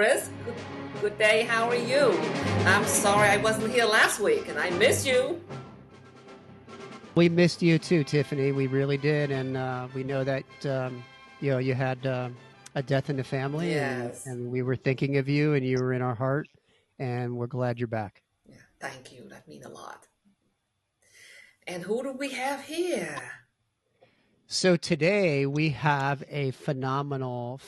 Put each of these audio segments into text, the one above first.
Chris. Good day. How are you? I'm sorry I wasn't here last week and I missed you. We missed you too, Tiffany. We really did. And we know that, you had a death in the family. Yes. And we were thinking of you and you were in our heart. And we're glad you're back. Yeah, thank you. That means a lot. And who do we have here? So today we have a phenomenal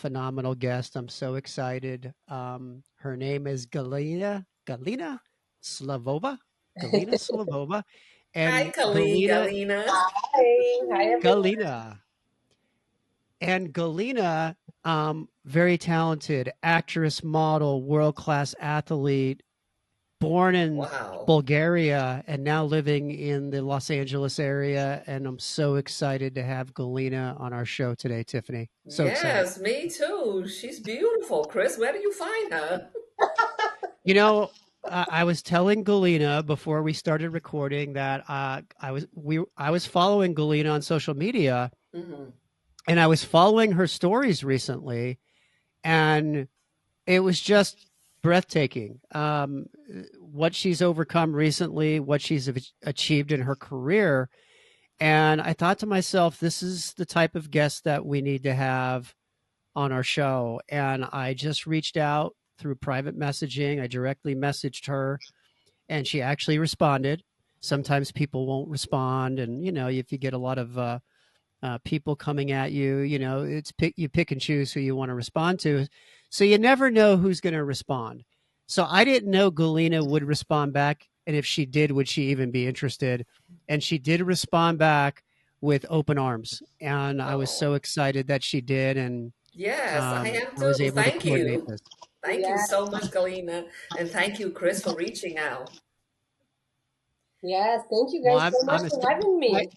guest. I'm so excited. Her name is Galina Slavova. Galina Slavova. Hi, And Galina. Hi, everyone. Galina. And Galina, very talented actress, model, world-class athlete, born in Bulgaria and now living in the Los Angeles area. And I'm so excited to have Galina on our show today, Tiffany. So yes, excited. Me too. She's beautiful. Chris, where did you find her? I was telling Galina before we started recording that I was following Galina on social media, and I was following her stories recently, and it was just breathtaking. What she's overcome recently, what she's achieved in her career. And I thought to myself, this is the type of guest that we need to have on our show. And I just reached out through private messaging. I directly messaged her and she actually responded. Sometimes people won't respond. And, if you get a lot of people coming at you, you pick and choose who you want to respond to. So you never know who's going to respond. So I didn't know Galina would respond back. And if she did, would she even be interested? And she did respond back with open arms. And I was so excited that she did. And yes, I am too. I was able Thank to coordinate you. this. Thank you so much, Galina. And thank you, Chris, for reaching out. Yes, thank you guys so much for having me.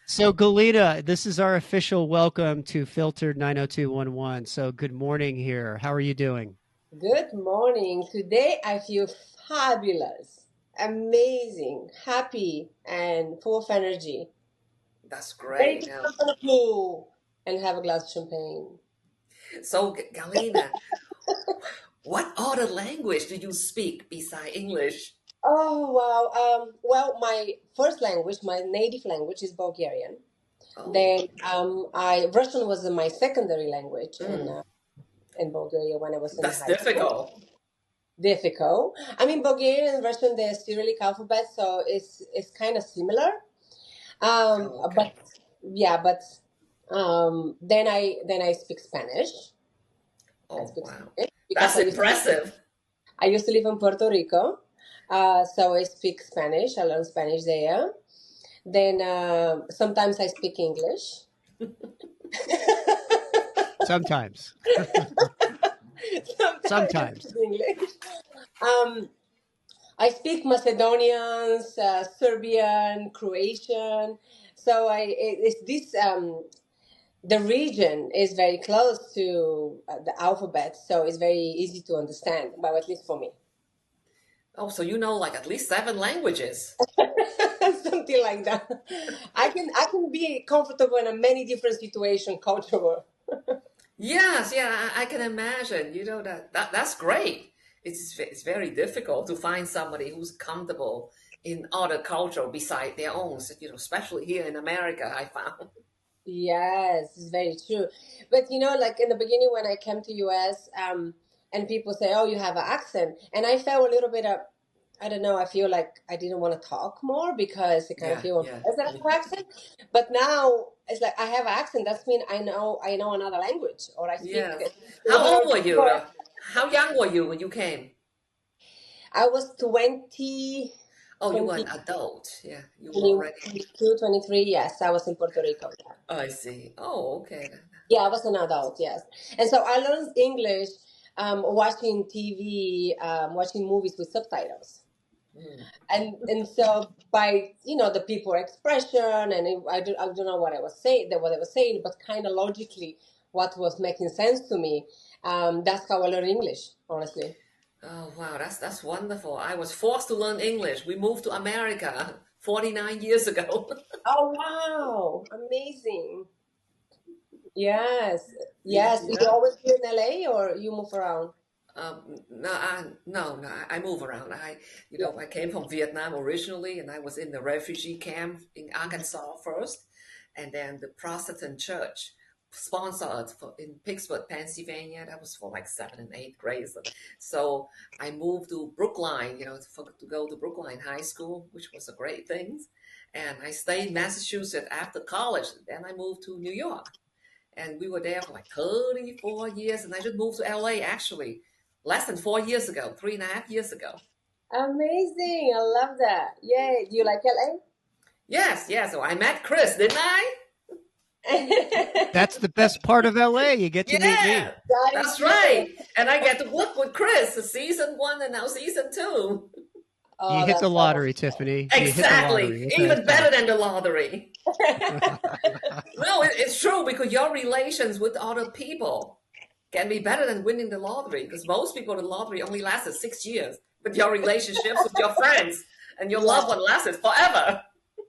So Galina, this is our official welcome to Filtered 90211. So good morning here. How are you doing? Good morning. Today I feel fabulous, amazing, happy, and full of energy. That's great. Ready to go to the pool and have a glass of champagne. So Galina, what other language do you speak besides English? Oh, wow. Well, my first language, my native language is Bulgarian. Then Russian was my secondary language in Bulgaria when I was in high school. That's difficult. Difficult. I mean, Bulgarian and Russian, they're Cyrillic alphabet, so it's kind of similar. But then I speak Spanish. Oh, wow. That's impressive. I used to live in Puerto Rico. So I speak Spanish. I learned Spanish there. Then sometimes I speak English. Sometimes. Sometimes. English. I speak Macedonian, Serbian, Croatian. So the region is very close to the alphabet, so it's very easy to understand. Well, at least for me. Oh, so you know like at least 7 languages. Something like that. I can be comfortable in a many different situations, cultural. Yes, yeah, I can imagine. That's great. It's very difficult to find somebody who's comfortable in other culture beside their own. Especially here in America, I found. Yes, it's very true. But like in the beginning when I came to US, and people say, "Oh, you have an accent," and I felt a little bit of, I don't know. I feel like I didn't want to talk more because I kind of feel is that an accent? But now it's like I have an accent. That means I know another language, or I speak. Yes. How old were you? How young were you when you came? I was 20. Oh, you were an adult. Yeah, you were already 22, 23. Yes, I was in Puerto Rico. Yeah. Oh, I see. Oh, okay. Yeah, I was an adult. Yes, and so I learned English watching TV, watching movies with subtitles. And so by the people expression and I don't know what I was saying, but kind of logically what was making sense to me. That's how I learned English, honestly. Oh wow, that's wonderful. I was forced to learn English. We moved to America 49 years ago. Oh wow, amazing. Yes. Yes. You Yeah. always be in LA or you move around? No, I move around. Yeah. I came from Vietnam originally, and I was in the refugee camp in Mhm. Arkansas first, and then the Protestant church sponsored in Pittsburgh, Pennsylvania. That was for like seventh and eighth grades. So I moved to Brookline, to go to Brookline High School, which was a great thing. And I stayed in Massachusetts after college. Then I moved to New York, and we were there for like 34 years. And I just moved to LA actually less than 4 years ago, 3.5 years ago. Amazing. I love that. Yay. Do you like LA? Yes, yes. So I met Chris, didn't I? That's the best part of LA. You get to meet Yeah, me. That is that's true. right. And I get to work with Chris, season one and now season two. You Oh, hit the that's so lottery, wonderful. Tiffany. You hit the Exactly. lottery. What can I Even better than the lottery. No, it's true because your relations with other people can be better than winning the lottery because most people, the lottery only lasted 6 years, but your relationships with your friends and your Yes. loved one lasted forever.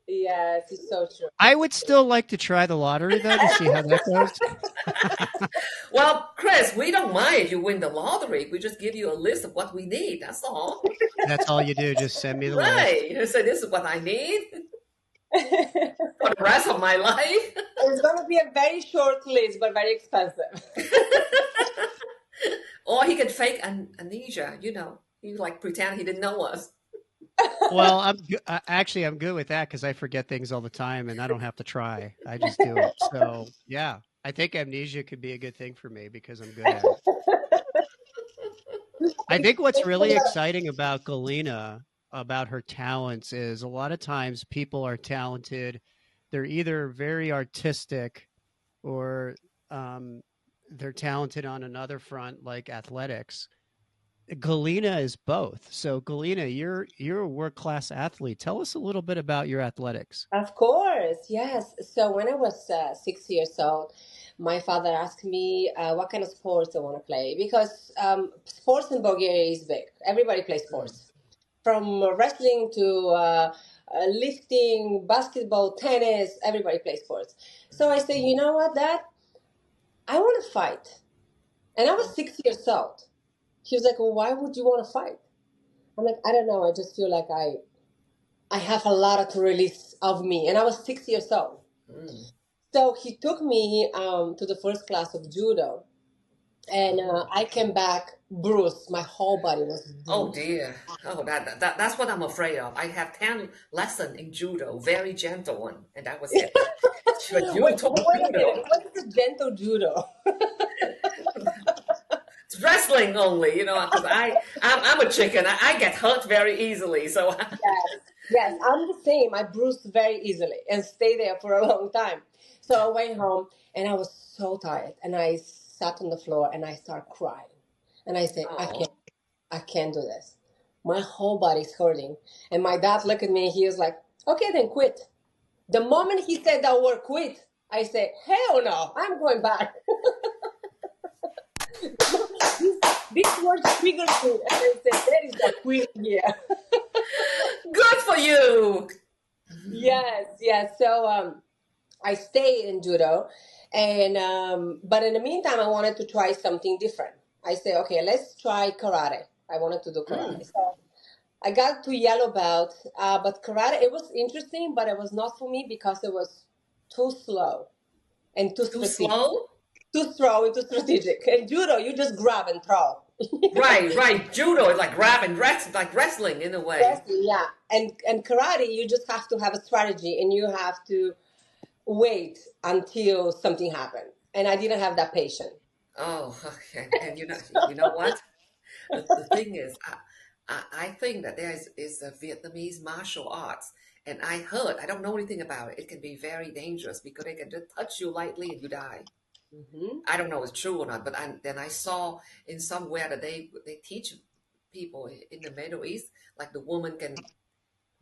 Yes, it's so true. I would still like to try the lottery though to see how that goes. Well, Chris, we don't mind if you win the lottery. We just give you a list of what we need. That's all. That's all you do. Just send me the list. Right. You say, this is what I need It's for the rest of my life. going to be a very short list, but very expensive. Or he could fake amnesia, He like pretend he didn't know us. Well, actually I'm good with that because I forget things all the time and I don't have to try. I just do it. So yeah, I think amnesia could be a good thing for me because I'm good at it. I think what's really exciting about Galina, about her talents, is a lot of times people are talented. They're either very artistic or um, they're talented on another front, like athletics. Galina is both. So, Galina, you're a world class athlete. Tell us a little bit about your athletics. Of course, yes. So when I was 6 years old, my father asked me what kind of sports I want to play because sports in Bulgaria is big. Everybody plays Mm. sports, from wrestling to lifting, basketball, tennis. Everybody plays sports. So I say, you know what, Dad? I want to fight. And I was 6 years old. He was like, well, why would you want to fight? I'm like, I don't know. I just feel like I have a lot to release of me. And I was 6 years old. Mm. So he took me to the first class of judo. And Oh. I came back bruised. My whole body was Oh bruised. dear. Oh, that's what I'm afraid of. I have 10 lesson in judo, very gentle one, and that was it. But you Wait, taught wait a minute. judo. What is a gentle judo? It's wrestling only, because I'm a chicken. I get hurt very easily. So Yes, yes, I'm the same. I bruised very easily and stay there for a long time. So I went home and I was so tired and I sat on the floor and I started crying. And I said, oh. I can't do this. My whole body's hurting. And my dad looked at me and he was like, okay, then quit. The moment he said that word quit, I said, hell no, I'm going back. this word triggered me. And I said, there is a quit here. Good for you. Yes, yes. So I stayed in judo, and but in the meantime, I wanted to try something different. I said, okay, let's try karate. I wanted to do Mm. karate, so I got to yellow belt. But karate, it was interesting, but it was not for me because it was too slow and too Too strategic. slow? Too slow and too strategic. And judo, you just grab and throw. Right, right. Judo is like grabbing, like wrestling in a way. Wrestling, yeah. And karate, you just have to have a strategy, and you have to wait until something happened. And I didn't have that patience. Oh, okay. And you know what? The thing is, I think that there is a Vietnamese martial arts, and I heard, I don't know anything about it. It can be very dangerous because they can just touch you lightly and you die. Hmm. I don't know if it's true or not, but then I saw in somewhere that they teach people in the Middle East, like the woman can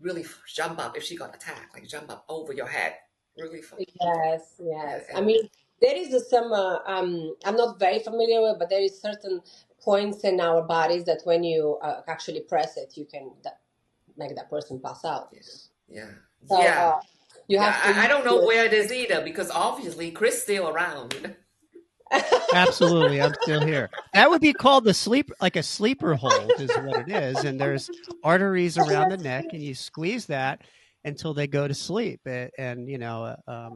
really jump up if she got attacked, like jump up over your head, really. Yes, Yeah, yes. I and mean, there is some, I'm not very familiar with, but there is certain points in our bodies that when you actually press it, you can make that person pass out. yeah, yeah, So yeah, you yeah. have to I use don't know your, where it is either because obviously Chris still around. Absolutely, I'm still here. That would be called the like a sleeper hold is what it is. And there's arteries around the neck, and you squeeze that until they go to sleep. And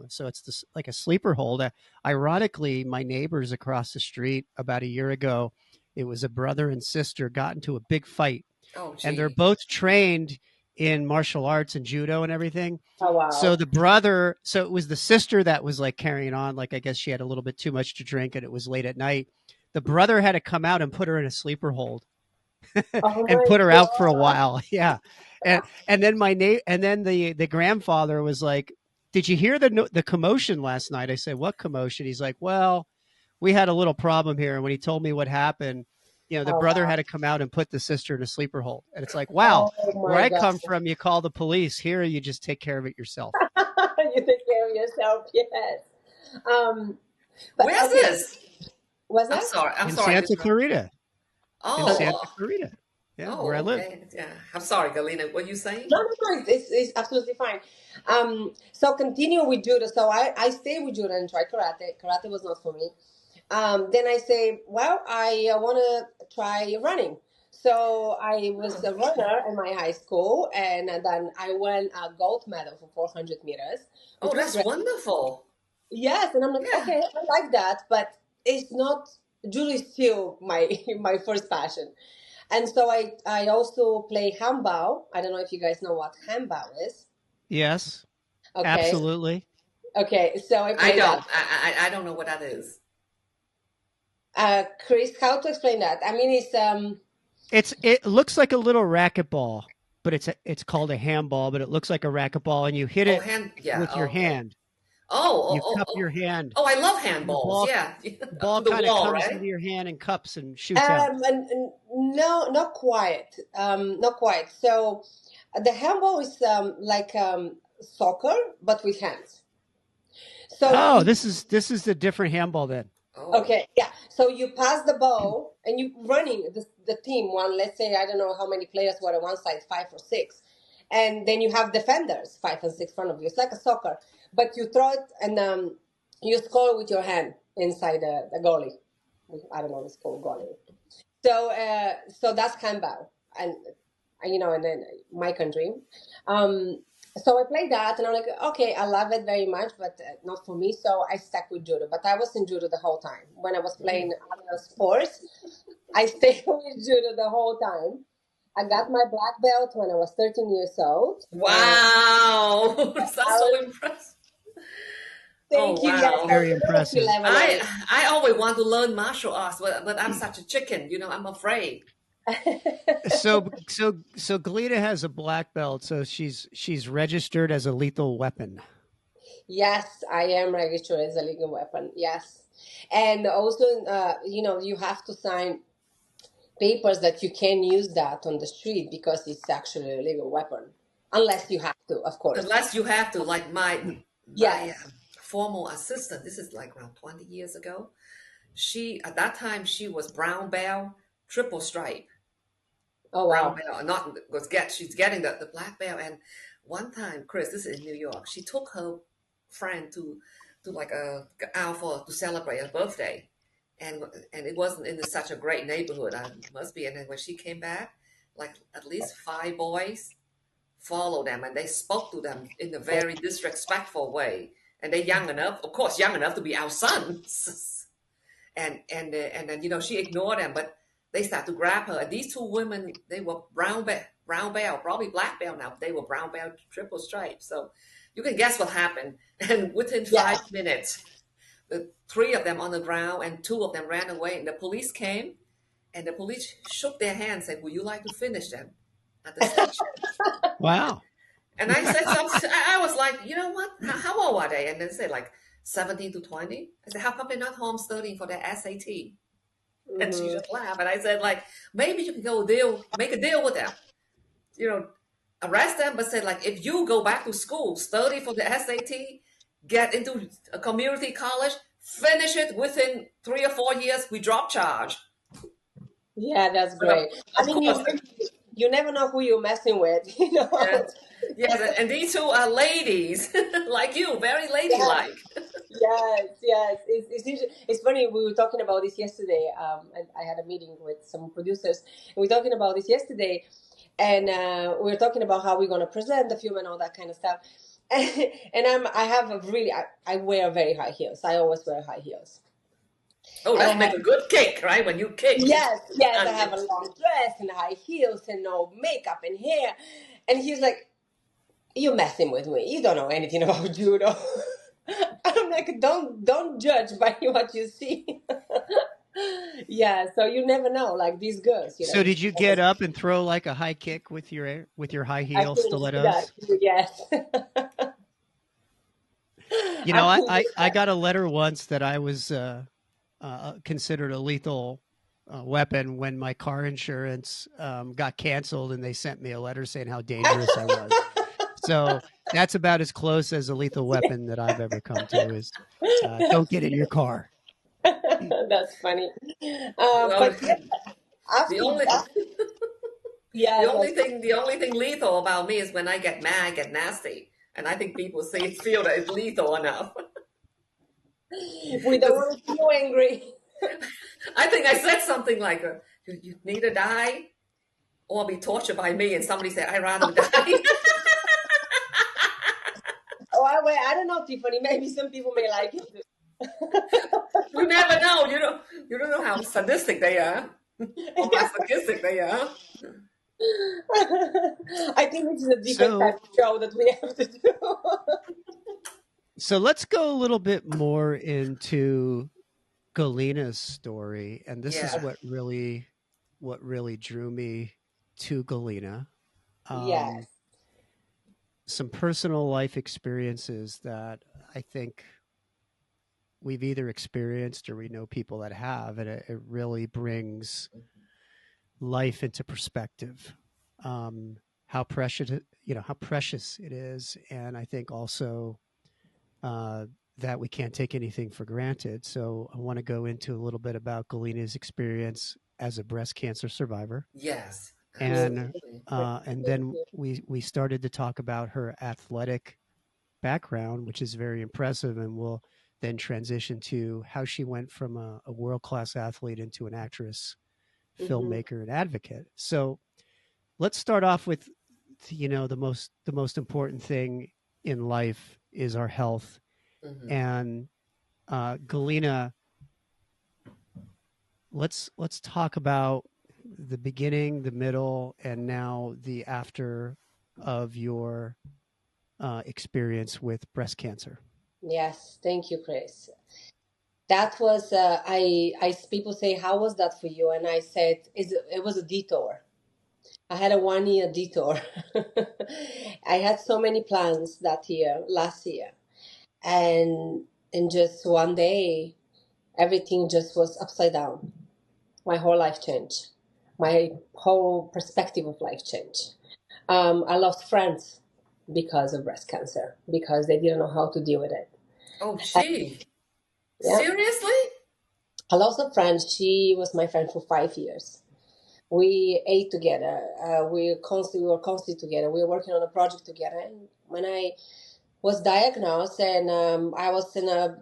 so it's this, like a sleeper hold. Ironically, my neighbors across the street about a year ago, it was a brother and sister got into a big fight, Oh, and they're gee. both trained in martial arts and judo and everything. Oh, So wow. so it was the sister that was like carrying on. Like, I guess she had a little bit too much to drink and it was late at night. The brother had to come out and put her in a sleeper hold Oh and my put her out for a God. while. Yeah. And then the grandfather was like, "Did you hear the commotion last night?" I said, "What commotion?" He's like, "Well, we had a little problem here." And when he told me what happened, the Oh, brother wow. had to come out and put the sister in a sleeper hold. And it's like, wow, Oh where my I God. come from, you call the police. Here, you just take care of it yourself. You take care of yourself, yes. Um, but Where's okay, this? was I'm that? sorry. I'm In sorry. Santa Clarita. In Okay. Santa Oh, Clarita. Yeah, where I oh, live. okay. Yeah. I'm sorry, Galina. What you saying? No, no, no, it's absolutely fine. So continue with judo. So I stay with judo and try karate. Karate was not for me. Then I say, well, I want to try running. So I was Oh, a runner in my high school, and then I won a gold medal for 400 meters, oh, which was that's great. wonderful. Yes, and I'm like, Yeah. okay, I like that, but it's not. Judo is still my my first passion. And so I also play handball. I don't know if you guys know what handball is. Yes, Okay. absolutely. Okay. So I I play don't. that. I don't know what that is. Chris, how to explain that? I mean, it's. It looks like a little racquetball, but it's called a handball, but it looks like a racquetball, and you hit Oh, it hand. Yeah. with your Okay. hand. Oh, You oh, oh, cup oh. your hand, Oh, I love and the handballs. ball Yeah. the Up ball to the kind of wall, comes right? into your hand and cups and shoots out. And no, not quite. Not quite. So the handball is like soccer, but with hands. So Oh, you this is the different handball then. Oh. okay, yeah. So you pass the ball and you running the team one. Let's say I don't know how many players were on one side, 5 or 6, and then you have defenders 5 and 6 in front of you. It's like a soccer, but you throw it and you score with your hand inside the goalie. I don't know, it's called goalie. So that's handball, and and then my country. Um, so I played that, and I'm like, okay, I love it very much, but not for me. So I stuck with judo. But I was in judo the whole time. When I was playing Mm. other sports, I stayed with judo the whole time. I got my black belt when I was 13 years old. Wow. I That's so was, impressive. Oh, thank you. Yes, wow. so Very that was impressive. 11. I always want to learn martial arts, but I'm such a chicken. I'm afraid. So Galita has a black belt, so she's registered as a lethal weapon. Yes, I am registered as a legal weapon. Yes. And also, you have to sign papers that you can use that on the street because it's actually a legal weapon. Unless you have to, of course. Unless you have to, like my Yes. former assistant. This is like around 20 years ago. She at that time she was brown belt, triple stripe, Oh, brown wow. belt. Not was get she's getting the black belt. And one time, Chris, this is in New York. She took her friend to like a out for to celebrate her birthday, and it wasn't in such a great neighborhood. I must be. And then when she came back, like at least 5 boys follow them, and they spoke to them in a very disrespectful way. And they're young enough, of course, young enough to be our sons. And then she ignored them, but they start to grab her. And these two women, they were brown belt, probably black belt now. They were brown belt, triple stripe. So you can guess what happened. And within Yes. 5 minutes, the three of them on the ground, and two of them ran away. And the police came, and the police shook their hands and said, "Would you like to finish them at the station?" Wow. And I said something. I was like, you know what? How old are they? And they said like 17 to 20. I said, how come they're not home studying for their SAT? And she Hmm. just laughed. And I said, like, maybe you can make a deal with them. You know, arrest them, but say like, if you go back to school, study for the SAT, get into a community college, finish it within 3 or 4 years, we drop charge. Yeah, that's But great. I of mean, course, you never know who you're messing with, yeah, yes, and these two are ladies like you, very Yes. ladylike. Yes. It's funny. We were talking about this yesterday. And I had a meeting with some producers. And we were talking about this yesterday, and we were talking about how we're going to present the film and all that kind of stuff. I have a really, I wear very high heels. I always wear high heels. Oh, that makes a good kick, right? When you kick. Yes. I have a long dress and high heels and no makeup and hair. And he's like, "You're messing with me. You don't know anything about judo." I'm like, don't judge by what you see. Yeah, so you never know, like these girls, So did you get up and throw like a high kick with your high heel stilettos? Yes. I got a letter once that I was considered a lethal weapon when my car insurance got canceled, and they sent me a letter saying how dangerous I was. So that's about as close as a lethal weapon that I've ever come to is don't get in your car. That's funny. Well, But yeah, the only the only thing lethal about me is when I get mad, I get nasty, and I think people feel that it's lethal enough. We don't want to see you angry. I think I said something like, "You need to die, or be tortured by me," and somebody said, "I'd rather die." Oh, I don't know, Tiffany. Maybe some people may like it. We never know. You don't know how sadistic they are, or masochistic they are. I think it's a different type of show that we have to do. So let's go a little bit more into Galina's story, and this is what really drew me to Galina. Yes. Some personal life experiences that I think we've either experienced or we know people that have, and it really brings life into perspective. How precious it is, and I think also that we can't take anything for granted. So I want to go into a little bit about Galina's experience as a breast cancer survivor. Yes. And then we started to talk about her athletic background, which is very impressive, and we'll then transition to how she went from a world-class athlete into an actress, filmmaker, and advocate. So let's start off with, the most important thing in life is our health. And Galina, let's talk about the beginning, the middle, and now the after of your experience with breast cancer. Yes, thank you, Chris. That was people say, "How was that for you?" And I said, it was a detour. I had a 1 year detour. I had so many plans last year, and in just one day, everything just was upside down. My whole life changed. My whole perspective of life changed. I lost friends because of breast cancer, because they didn't know how to deal with it. Oh, gee. Yeah. Seriously? I lost a friend. She was my friend for 5 years. We ate together. We were constantly together. We were working on a project together. And when I was diagnosed, and I was in a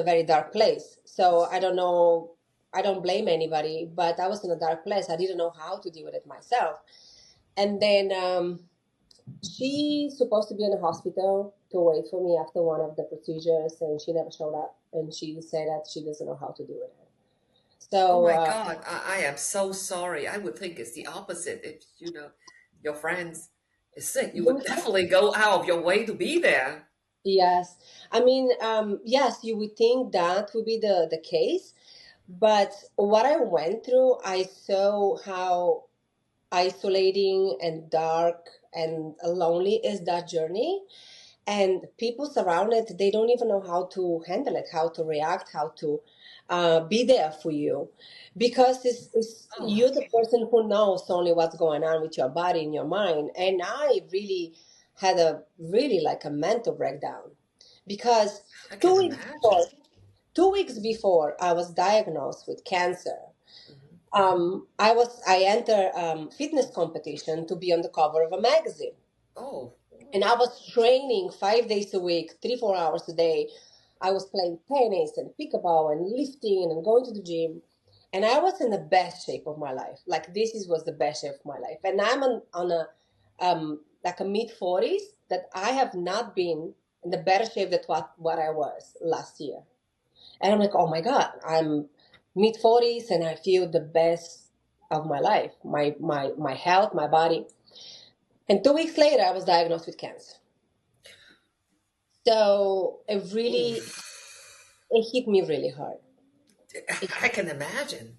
very dark place. So I don't know. I don't blame anybody, but I was in a dark place. I didn't know how to deal with it myself. And then she's supposed to be in the hospital to wait for me after one of the procedures, and she never showed up. And she said that she doesn't know how to deal with it. So, oh my God, I am so sorry. I would think it's the opposite. If your friends is sick, you would definitely go out of your way to be there. Yes, yes, you would think that would be the case, but what I went through, I saw how isolating and dark and lonely is that journey. And people surrounded, they don't even know how to handle it, how to react, how to be there for you, because you're the person who knows only what's going on with your body and your mind. And I really had a mental breakdown, because 2 weeks before I was diagnosed with cancer, I entered fitness competition to be on the cover of a magazine. Oh, And I was training 5 days a week, 3, 4 hours a day. I was playing tennis and pickleball and lifting and going to the gym. And I was in the best shape of my life. Like was the best shape of my life. And I'm on a like a mid-40s that I have not been in the better shape than what I was last year. And I'm like, oh my God, I'm mid-40s and I feel the best of my life, my health, my body. And 2 weeks later, I was diagnosed with cancer. So it hit me really hard. I can imagine.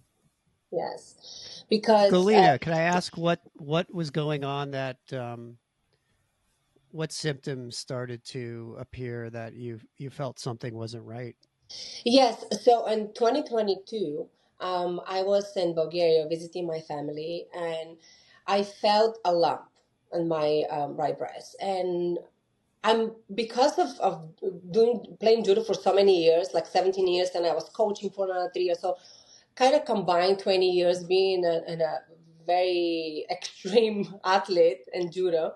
Yes, because Galina, can I ask what was going on that what symptoms started to appear that you felt something wasn't right? yes. So in 2022, I was in Bulgaria visiting my family, and I felt a lump on my right breast, and I'm because of playing judo for so many years, like 17 years, and I was coaching for another 3 years. So kind of combined 20 years being in a very extreme athlete in judo.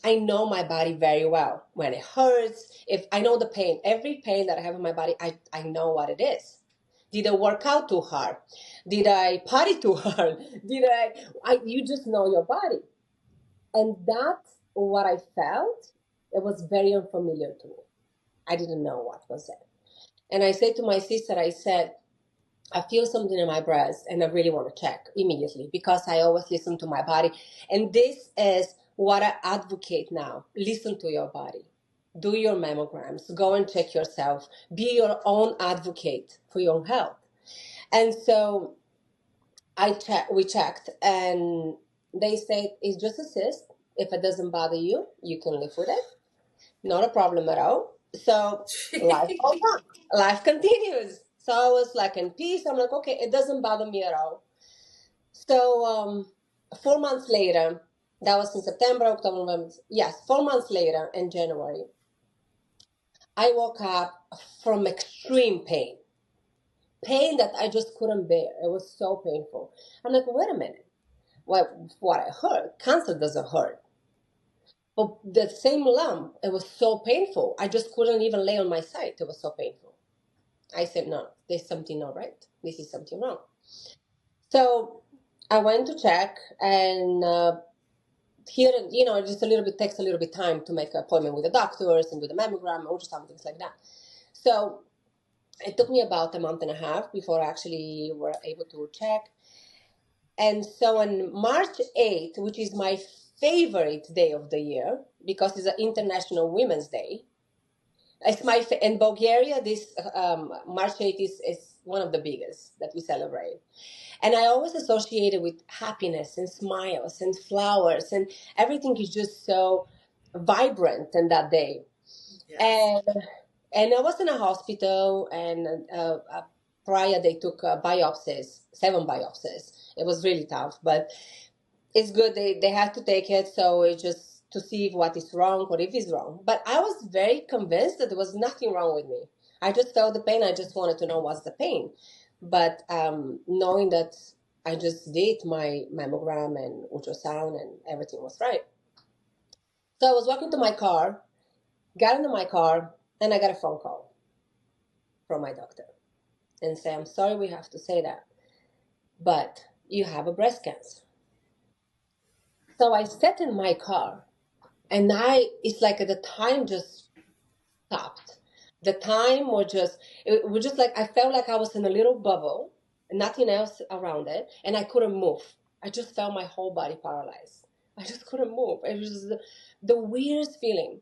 I know my body very well. When it hurts, if I know the pain, every pain that I have in my body, I know what it is. Did I work out too hard? Did I party too hard? You just know your body. And that's what I felt. It was very unfamiliar to me. I didn't know what was it. And I said to my sister, I said, I feel something in my breast and I really want to check immediately because I always listen to my body. And this is what I advocate now. Listen to your body. Do your mammograms. Go and check yourself. Be your own advocate for your own health. And so we checked and they said it's just a cyst. If it doesn't bother you, you can live with it. Not a problem at all. So life goes on. Life continues. So I was like in peace. I'm like, okay, it doesn't bother me at all. So 4 months later, that was in September, October, November. Yes, 4 months later in January, I woke up from extreme pain. Pain that I just couldn't bear. It was so painful. I'm like, wait a minute. What I heard, cancer doesn't hurt. But the same lump, it was so painful. I just couldn't even lay on my side. It was so painful. I said, no, there's something not right. This is something wrong. So I went to check, and here, it just takes a little bit time to make an appointment with the doctors and with the mammogram, ultrasound, things like that. So it took me about a month and a half before I actually were able to check. And so on March 8th, which is my favorite day of the year because it's an International Women's Day. It's in Bulgaria. This March 8th is one of the biggest that we celebrate, and I always associate it with happiness and smiles and flowers, and everything is just so vibrant in that day. Yes. And I was in a hospital, and prior they took biopsies, 7 biopsies. It was really tough, but it's good. They had to take it, so it's just to see what is wrong or if it's wrong. But I was very convinced that there was nothing wrong with me. I just felt the pain. I just wanted to know what's the pain. But knowing that I just did my mammogram and ultrasound and everything was right. So I was walking to my car, got into my car, and I got a phone call from my doctor and say, I'm sorry we have to say that, but you have a breast cancer. So I sat in my car, and it's like the time just stopped. The time it was just like I felt like I was in a little bubble, nothing else around it, and I couldn't move. I just felt my whole body paralyzed. I just couldn't move. It was the weirdest feeling.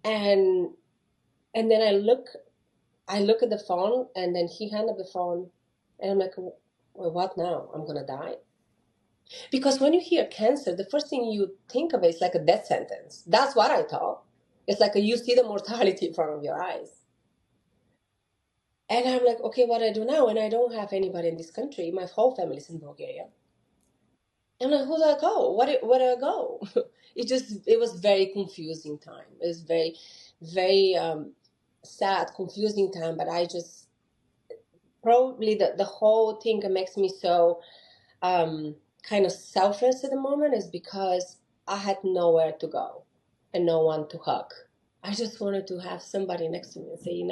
And then I look at the phone, and then he handed the phone, and I'm like, well, what now? I'm gonna die? Because when you hear cancer, the first thing you think of is like a death sentence. That's what I thought. It's like you see the mortality in front of your eyes. And I'm like, okay, what do I do now? And I don't have anybody in this country. My whole family is in Bulgaria. I'm like, who do I go? Where do I go? It was very confusing time. It was very, very sad, confusing time. But probably the whole thing that makes me so kind of selfless at the moment is because I had nowhere to go and no one to hug. I just wanted to have somebody next to me and say,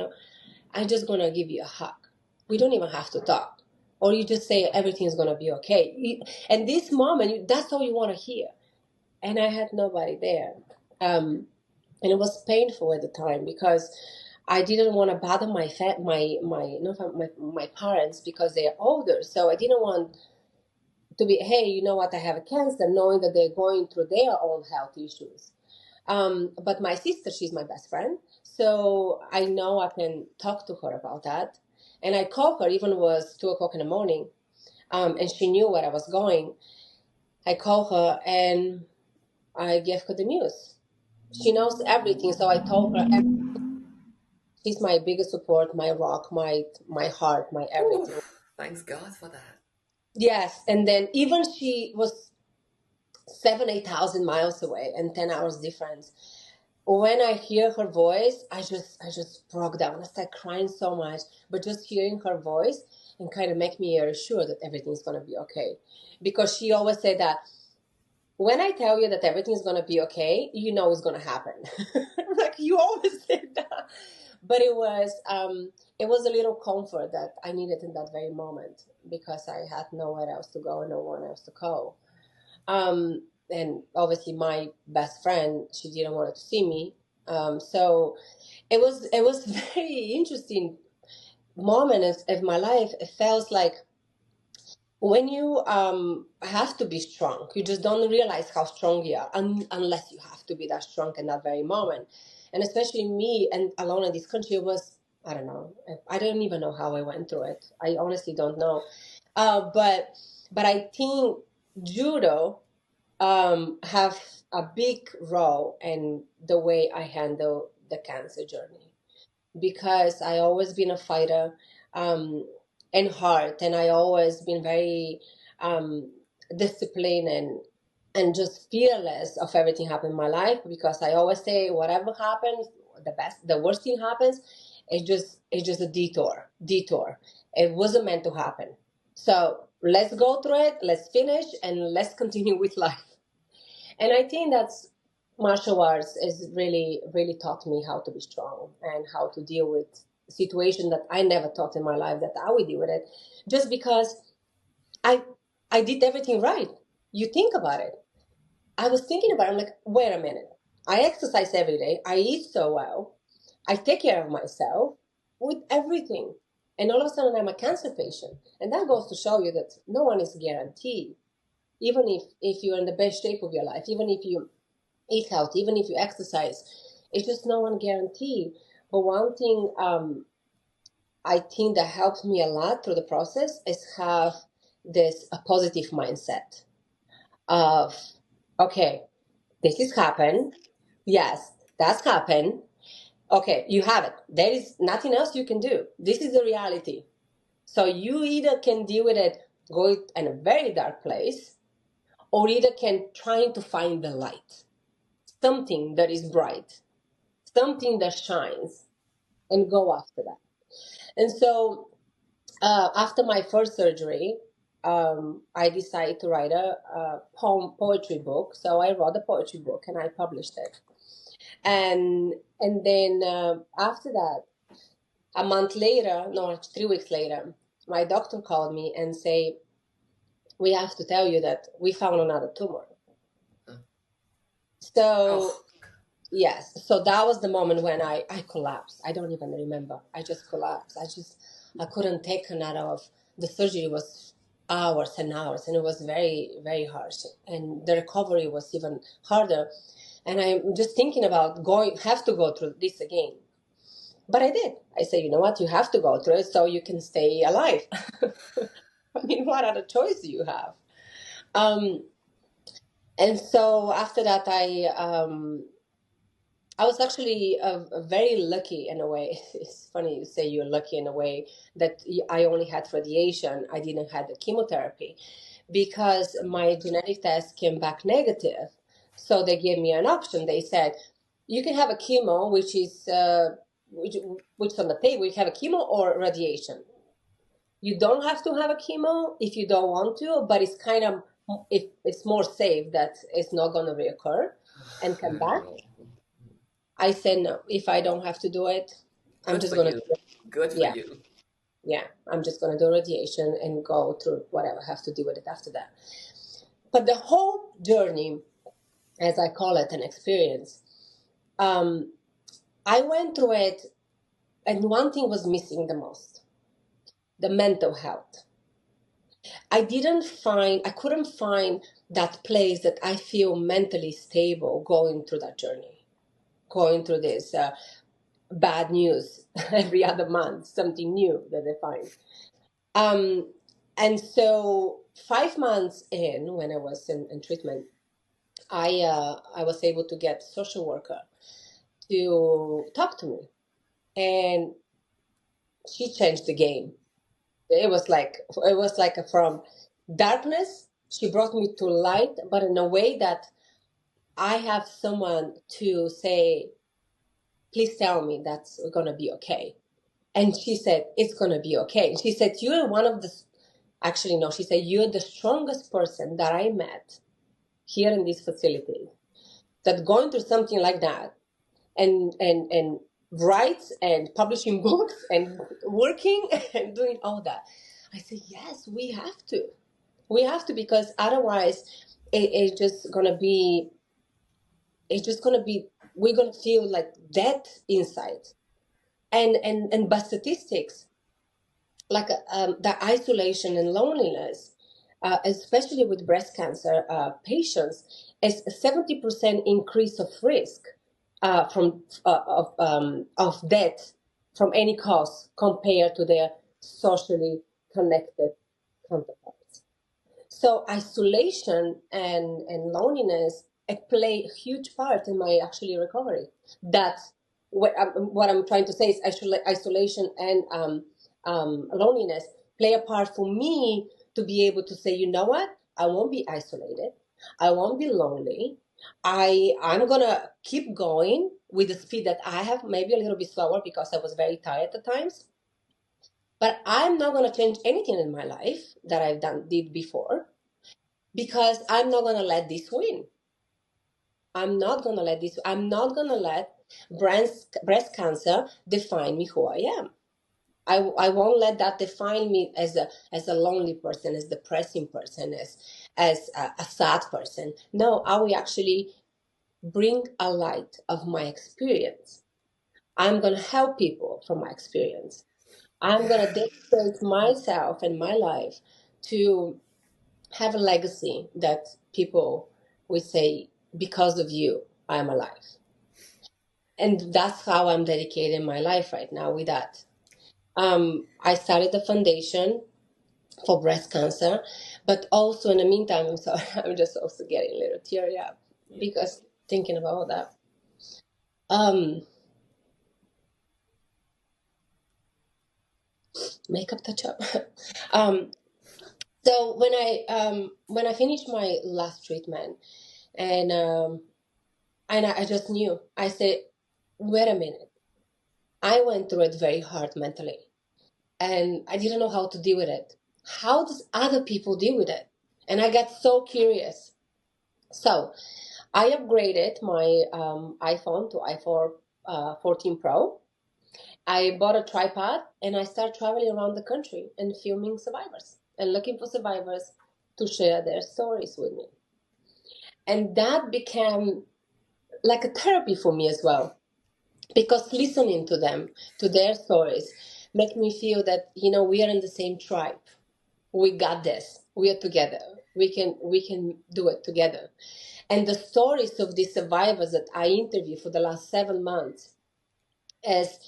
I'm just going to give you a hug. We don't even have to talk. Or you just say everything's going to be okay. And this moment, that's all you want to hear. And I had nobody there. And it was painful at the time because I didn't want to bother my parents because they're older. So I didn't want to be, hey, you know what, I have a cancer, knowing that they're going through their own health issues. But my sister, she's my best friend. So I know I can talk to her about that. And I called her, even it was 2:00 in the morning, and she knew where I was going. I called her and I gave her the news. She knows everything, so I told her she's my biggest support, my rock, my heart, my everything. Ooh, thanks God for that. Yes, and then even she was 7,000-8,000 miles away and 10 hours difference. When I hear her voice, I just broke down. I started crying so much, but just hearing her voice and kind of make me sure that everything's gonna be okay, because she always said that when I tell you that everything's gonna be okay, you know it's gonna happen. Like you always say that, but it was a little comfort that I needed in that very moment because I had nowhere else to go and no one else to call. And obviously my best friend, she didn't want to see me. So it was very interesting moment of my life. It felt like when you have to be strong, you just don't realize how strong you are unless you have to be that strong in that very moment. And especially me and alone in this country, it was, I don't know. I don't even know how I went through it. I honestly don't know. But I think judo have a big role in the way I handle the cancer journey, because I always been a fighter, um, in heart, and I always been very um, disciplined and just fearless of everything happen in my life, because I always say whatever happens, the worst thing happens, it's just a detour. It wasn't meant to happen. So let's go through it, let's finish, and let's continue with life. And I think that's martial arts is really, really taught me how to be strong and how to deal with situation that I never thought in my life that I would deal with it. Just because I I did everything right. You think about it. I was thinking about it. I'm like, wait a minute. I exercise every day. I eat so well. I take care of myself with everything. And all of a sudden I'm a cancer patient. And that goes to show you that no one is guaranteed. Even if you're in the best shape of your life, even if you eat healthy, even if you exercise, it's just no one guaranteed. But one thing I think that helps me a lot through the process is have this a positive mindset of, okay, this has happened. Yes, that's happened. Okay, you have it. There is nothing else you can do. This is the reality. So you either can deal with it, go in a very dark place, or either can try to find the light, something that is bright, something that shines, and go after that. And so after my first surgery, I decided to write a poetry book. So I wrote a poetry book and I published it. And then after that, a month later, no, 3 weeks later, my doctor called me and say, we have to tell you that we found another tumor. So Oh, yes, so that was the moment when I collapsed. I don't even remember. I just collapsed. I couldn't take another of the surgery was hours and hours, and it was very, very harsh. And the recovery was even harder. And I'm just thinking about have to go through this again. But I did. I said, you know what? You have to go through it so you can stay alive. I mean, what other choice do you have? Um, and so after that, I was actually very lucky in a way. It's funny you say you're lucky in a way that I only had radiation. I didn't have the chemotherapy because my genetic test came back negative. So they gave me an option. They said, you can have a chemo, which on the table, you have a chemo or radiation. You don't have to have a chemo if you don't want to, but it's kind of, if it's more safe that it's not going to reoccur and come back. I said no. If I don't have to do it, I'm Good just for going to you. do it. Good for Yeah, you. yeah. I'm just going to do radiation and go through whatever I have to deal with it after that. But the whole journey, as I call it, an experience, I went through it, and one thing was missing the most: the mental health. I couldn't find that place that I feel mentally stable going through that journey, going through this bad news every other month, something new that they find. Um, and so 5 months in, when I was in treatment, I was able to get a social worker to talk to me, and she changed the game. It was like from darkness, she brought me to light, but in a way that I have someone to say, please tell me that's gonna be okay. And she said, it's gonna be okay. She said, you're one of the, actually no, she said, you're the strongest person that I met here in this facility that going through something like that and writes and publishing books and working and doing all that. I said, yes, we have to. We have to, because otherwise it's just gonna be, we're gonna feel like death inside. And by statistics, like the isolation and loneliness, especially with breast cancer patients, is a 70% increase of risk from of death from any cause compared to their socially connected counterparts. So isolation and loneliness play a huge part in my actually recovery. That's what I'm trying to say is isolation and loneliness play a part for me to be able to say, you know what, I won't be isolated, I won't be lonely. I'm gonna keep going with the speed that I have, maybe a little bit slower because I was very tired at times. But I'm not gonna change anything in my life that did before, because I'm not gonna let this win. I'm not gonna let breast cancer define me who I am. I won't let that define me as a lonely person, as depressing person, as a sad person. No, I will actually bring a light of my experience. I'm gonna help people from my experience. I'm gonna dedicate myself and my life to have a legacy that people will say, because of you, I'm alive. And that's how I'm dedicating my life right now with that. I started a foundation for breast cancer, but also in the meantime, I'm sorry, I'm just also getting a little teary up because thinking about that. Makeup touch up. So when I finished my last treatment, and I just knew, I said, wait a minute, I went through it very hard mentally, and I didn't know how to deal with it. How does other people deal with it? And I got so curious. So I upgraded my iPhone to iPhone 14 Pro. I bought a tripod, and I started traveling around the country and filming survivors and looking for survivors to share their stories with me. And that became like a therapy for me as well, because listening to them, to their stories, make me feel that, we are in the same tribe. We got this. We are together. We can do it together. And the stories of these survivors that I interviewed for the last 7 months is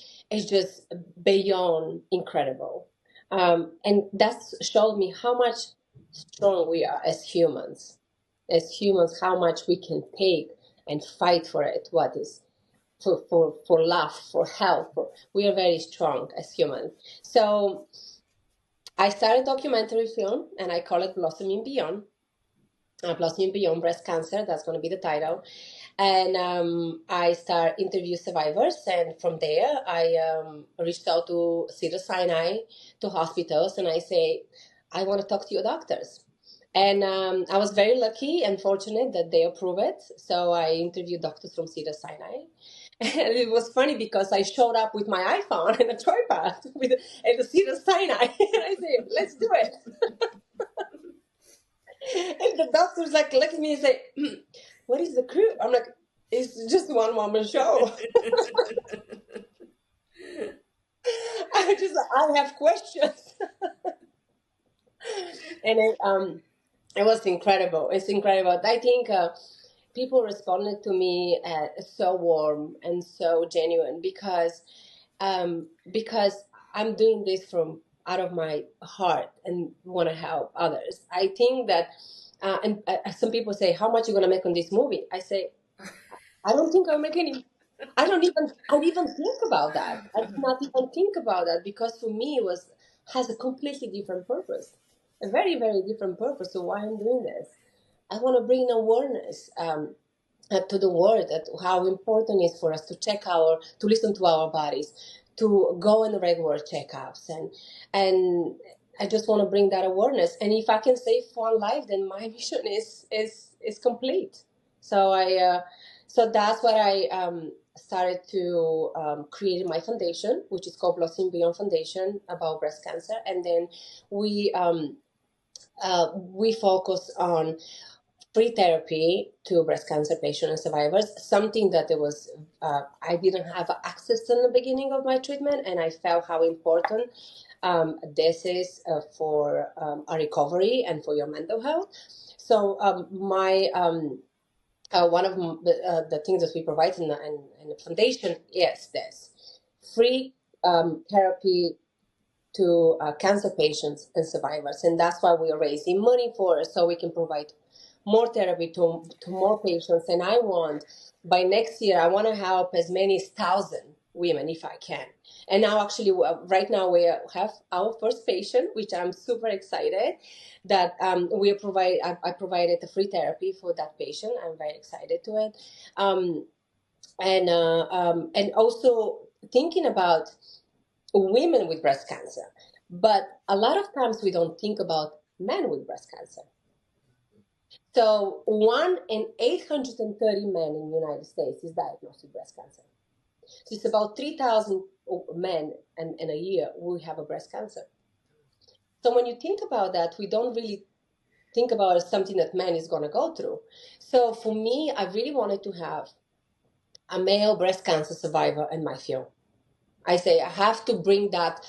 just beyond incredible. And that's showed me how much strong we are as humans. As humans, how much we can take and fight for it. What is for love, for help. We are very strong as humans. So I started documentary film, and I call it Blossoming Beyond. Blossoming Beyond Breast Cancer. That's going to be the title. And I start interview survivors, and from there I reached out to Cedars-Sinai, to hospitals, and I say, I want to talk to your doctors. And I was very lucky and fortunate that they approved it. So I interviewed doctors from Cedars-Sinai. And it was funny because I showed up with my iPhone and a tripod with and a seed of cyanide. And I said, let's do it. And the doctor's like, look at me and say, what is the crew? I'm like, it's just one woman show. I have questions. And it was incredible. It's incredible. I think people responded to me so warm and so genuine because I'm doing this from out of my heart and want to help others. I think that, and some people say, "How much you gonna make on this movie?" I say, "I don't think I'll make any. I don't even think about that. I did not even think about that because for me it was has a completely different purpose, a very very different purpose. So why I'm doing this? I want to bring awareness to the world that how important it is for us to listen to our bodies, to go in the regular checkups, and I just want to bring that awareness. And if I can save one life, then my mission is complete. So so that's what I started to create my foundation, which is called Blossom Beyond Foundation about breast cancer, and then we we focus on free therapy to breast cancer patients and survivors, something that it was I didn't have access in the beginning of my treatment, and I felt how important this is for a recovery and for your mental health. So my one of the things that we provide in the foundation is this free therapy to cancer patients and survivors, and that's why we are raising money for it, so we can provide more therapy to more patients. And I want by next year, I want to help as many as 1,000 women if I can. And now, actually, right now we have our first patient, which I'm super excited that I provided the free therapy for that patient. I'm very excited to it, and also thinking about women with breast cancer. But a lot of times we don't think about men with breast cancer. So 1 in 830 men in the United States is diagnosed with breast cancer. So it's about 3,000 men in a year who have a breast cancer. So when you think about that, we don't really think about it as something that man is going to go through. So for me, I really wanted to have a male breast cancer survivor in my film. I say I have to bring that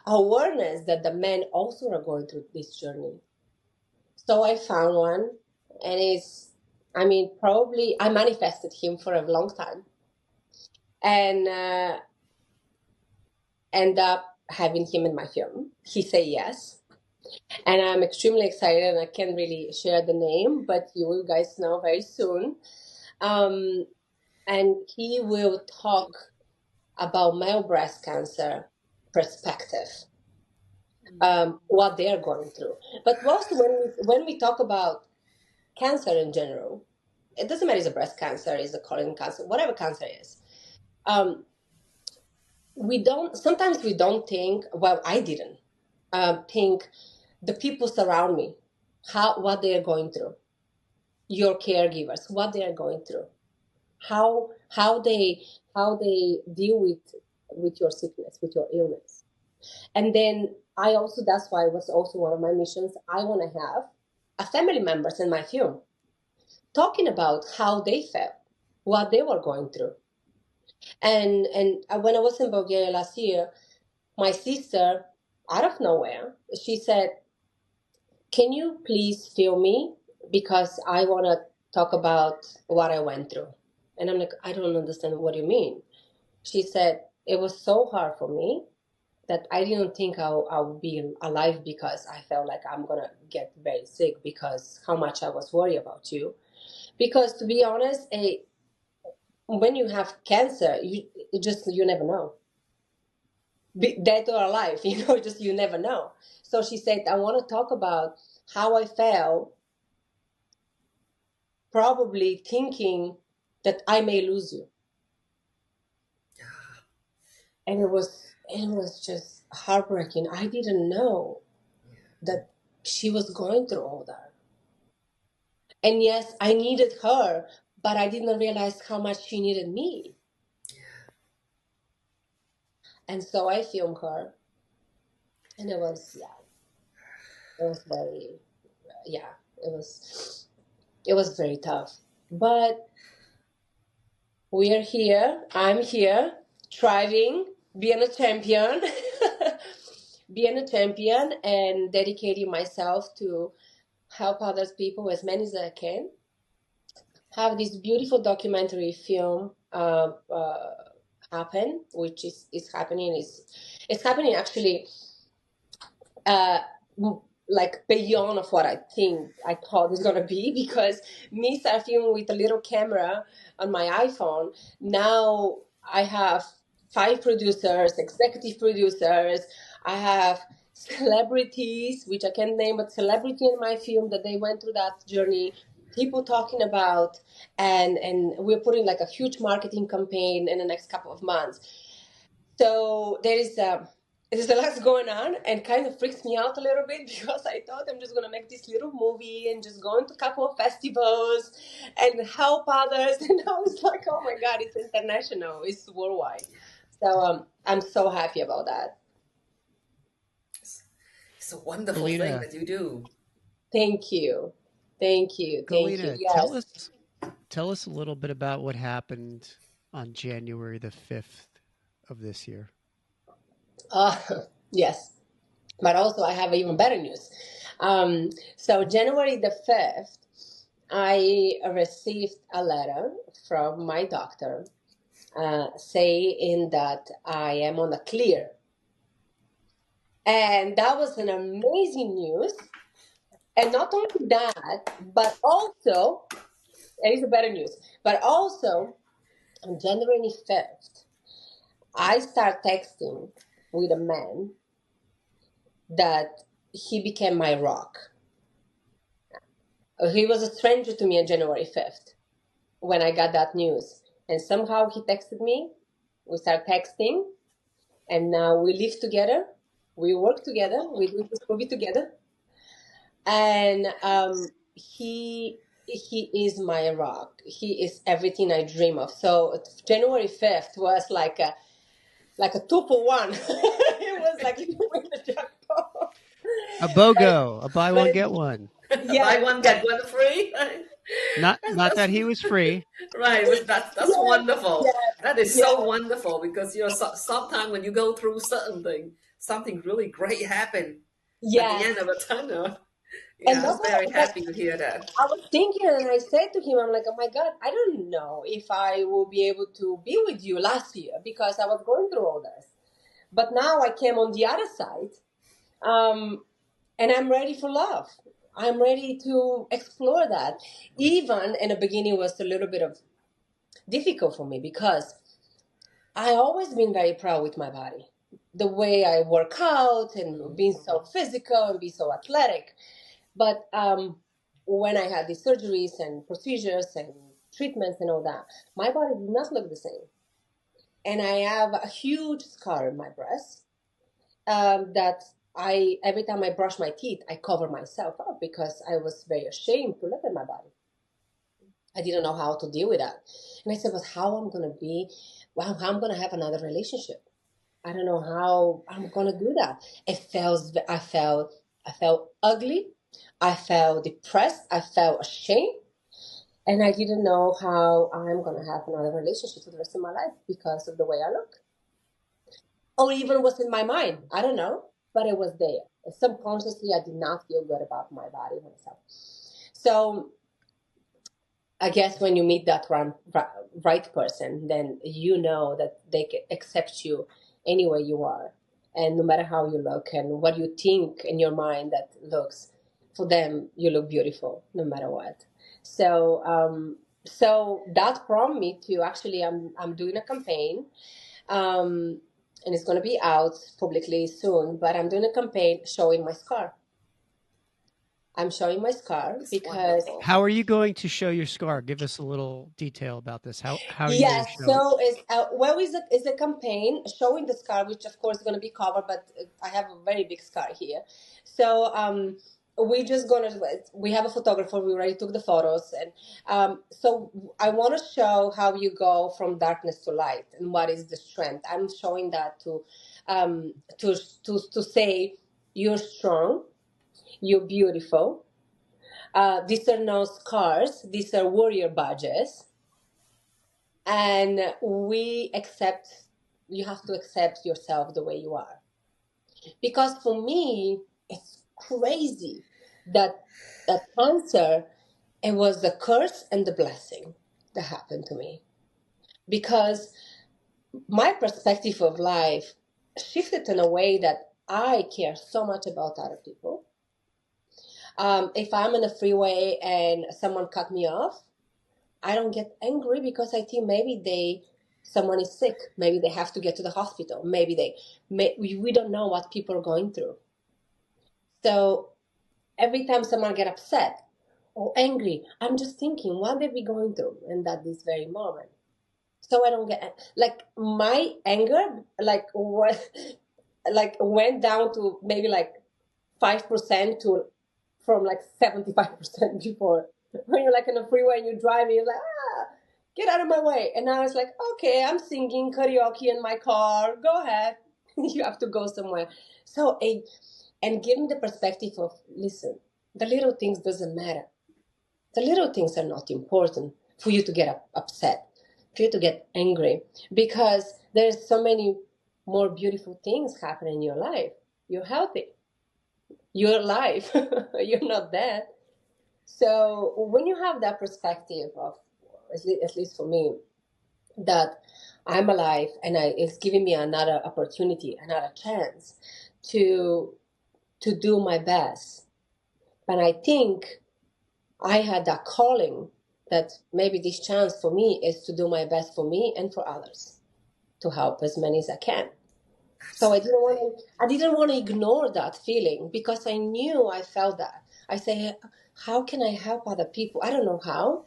awareness that the men also are going through this journey. So I found one, and probably I manifested him for a long time, and end up having him in my film. He said yes, and I'm extremely excited, and I can't really share the name, but you will guys know very soon. And he will talk about male breast cancer perspective, what they're going through. But also when we talk about cancer in general, it doesn't matter if it's a breast cancer, is a colon cancer, whatever cancer is. Sometimes we don't think, well, I didn't think the people surround me, what they are going through, your caregivers, what they are going through, how they deal with your sickness, with your illness. And then that's why it was also one of my missions. I want to have a family members in my film talking about how they felt, what they were going through. And when I was in Bulgaria last year, my sister, out of nowhere, she said, "Can you please film me? Because I want to talk about what I went through." And I'm like, "I don't understand what you mean." She said, "It was so hard for me that I didn't think I would be alive because I felt like I'm going to get very sick because how much I was worried about you." Because to be honest, when you have cancer, you never know. Dead or alive, just you never know. So she said, "I want to talk about how I felt, probably thinking that I may lose you." And it was just heartbreaking. I didn't know that she was going through all that. And yes, I needed her, but I didn't realize how much she needed me. And so I filmed her, and it was very yeah, it was very tough. But we are here. I'm here, thriving, being a champion, being a champion, and dedicating myself to help other people as many as I can. Have this beautiful documentary film happen, which is happening. It's happening actually. Uh, like beyond of what I thought it's gonna be, because me starting with a little camera on my iPhone, now I have 5 producers, executive producers. I have celebrities, which I can't name, but celebrity in my film that they went through that journey. People talking about, and we're putting like a huge marketing campaign in the next couple of months. So there's a lot going on, and kind of freaks me out a little bit because I thought I'm just gonna make this little movie and just go into a couple of festivals and help others. And now it's like, oh my God, it's international, it's worldwide. So I'm so happy about that. It's a wonderful thing Galina, that you do. Thank you, thank you, thank you. Galina, Yes. tell us a little bit about what happened on January the 5th of this year. Uh, yes, but also I have even better news. So January the 5th, I received a letter from my doctor saying that I am on a clear. And that was an amazing news. And not only that, but also, there is a better news, but also on January 5th, I start texting with a man that he became my rock. He was a stranger to me on January 5th when I got that news. And somehow he texted me. We start texting. And now we live together. We work together. We do this movie together. And he is my rock. He is everything I dream of. So January 5th was like a 2 for 1. It was like you win the jackpot. A BOGO, a buy one, get one. Buy one, get one free. Not that he was free. Right. That's Yes, wonderful. yes, That is yes, so wonderful, because sometimes when you go through certain thing, something really great happen at the yes. end of a tunnel. And Yeah, I that's was what very happy to hear that. I was thinking, and I said to him, I'm like, oh my God, I don't know if I will be able to be with you last year because I was going through all this. But now I came on the other side, and I'm ready for love. I'm ready to explore that. Even in the beginning was a little bit of difficult for me because I always been very proud with my body. The way I work out and being so physical and be so athletic. But when I had these surgeries and procedures and treatments and all that, my body did not look the same. And I have a huge scar in my breast that every time I brush my teeth, I cover myself up because I was very ashamed to look at my body. I didn't know how to deal with that. And I said, but how I'm going to be, well, how I'm going to have another relationship. I don't know how I'm going to do that. I felt ugly. I felt depressed. I felt ashamed. And I didn't know how I'm going to have another relationship for the rest of my life because of the way I look. Or even was in my mind. I don't know. But it was there. Subconsciously, I did not feel good about my body myself. So I guess when you meet that right person, then you know that they can accept you any way you are. And no matter how you look and what you think in your mind that looks, for them, you look beautiful no matter what. So that prompted me to actually, I'm doing a campaign, and it's going to be out publicly soon, but I'm doing a campaign showing my scar. I'm showing my scar It's because wonderful. How are you going to show your scar? Give us a little detail about this. How are you going yes. to show it? So is a campaign showing the scar, which of course is going to be covered, but I have a very big scar here. So we have a photographer. We already took the photos, and so I want to show how you go from darkness to light and what is the strength. I'm showing that to say you're strong, you're beautiful. These are no scars. These are warrior badges, and you have to accept yourself the way you are. Because for me, it's crazy that cancer, it was the curse and the blessing that happened to me. Because my perspective of life shifted in a way that I care so much about other people. If I'm in a freeway and someone cut me off, I don't get angry because I think maybe someone is sick. Maybe they have to get to the hospital. We don't know what people are going through. So every time someone get upset or angry, I'm just thinking, what are we going through? And at this very moment. So I don't get, like, my anger, went down to maybe 5% from 75% before. When you're in a freeway and you're driving, you're like, get out of my way. And I was like, okay, I'm singing karaoke in my car. Go ahead. You have to go somewhere. So, and giving the perspective of, listen, the little things doesn't matter. The little things are not important for you to get upset, for you to get angry, because there's so many more beautiful things happening in your life. You're healthy. You're alive. You're not dead. So when you have that perspective of, at least for me, that I'm alive and it's giving me another opportunity, another chance to do my best. And I think I had that calling that maybe this chance for me is to do my best for me and for others, to help as many as I can. So I didn't want to ignore that feeling, because I knew I felt that. I say, how can I help other people? I don't know how.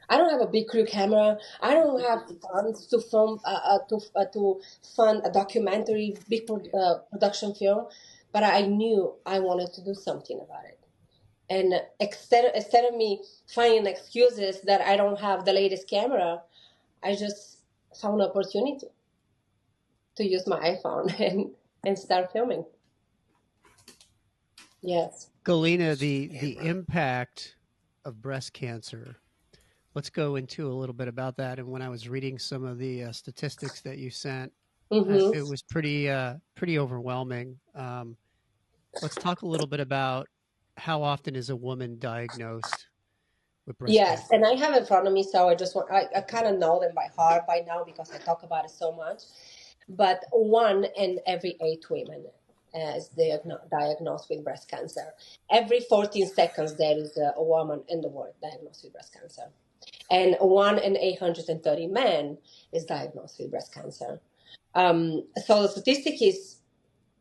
I don't have a big crew camera. I don't have funds to film to fund a documentary, big production film. But I knew I wanted to do something about it. And instead of me finding excuses that I don't have the latest camera, I just found an opportunity to use my iPhone and start filming. Yes. Galina, the impact of breast cancer. Let's go into a little bit about that. And when I was reading some of the statistics that you sent, it was pretty overwhelming. Let's talk a little bit about how often is a woman diagnosed with breast cancer? Yes, and I have in front of me, so I kind of know them by heart by now because I talk about it so much. But 1 in every 8 women is diagnosed with breast cancer. Every 14 seconds, there is a woman in the world diagnosed with breast cancer. And 1 in 830 men is diagnosed with breast cancer. So the statistic is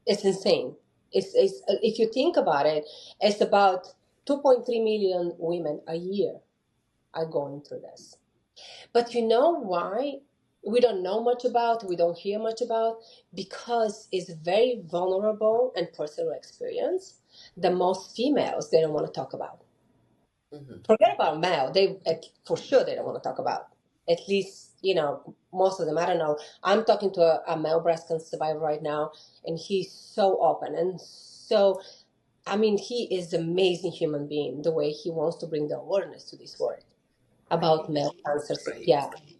insane. If you think about it, it's about 2.3 million women a year are going through this. But you know why we don't know much about, we don't hear much about? Because it's very vulnerable and personal experience that most females, they don't want to talk about. Forget about male, for sure they don't want to talk about. At least, most of them, I don't know. I'm talking to a male breast cancer survivor right now, and he's so open and so, he is an amazing human being, the way he wants to bring the awareness to this world about male cancer,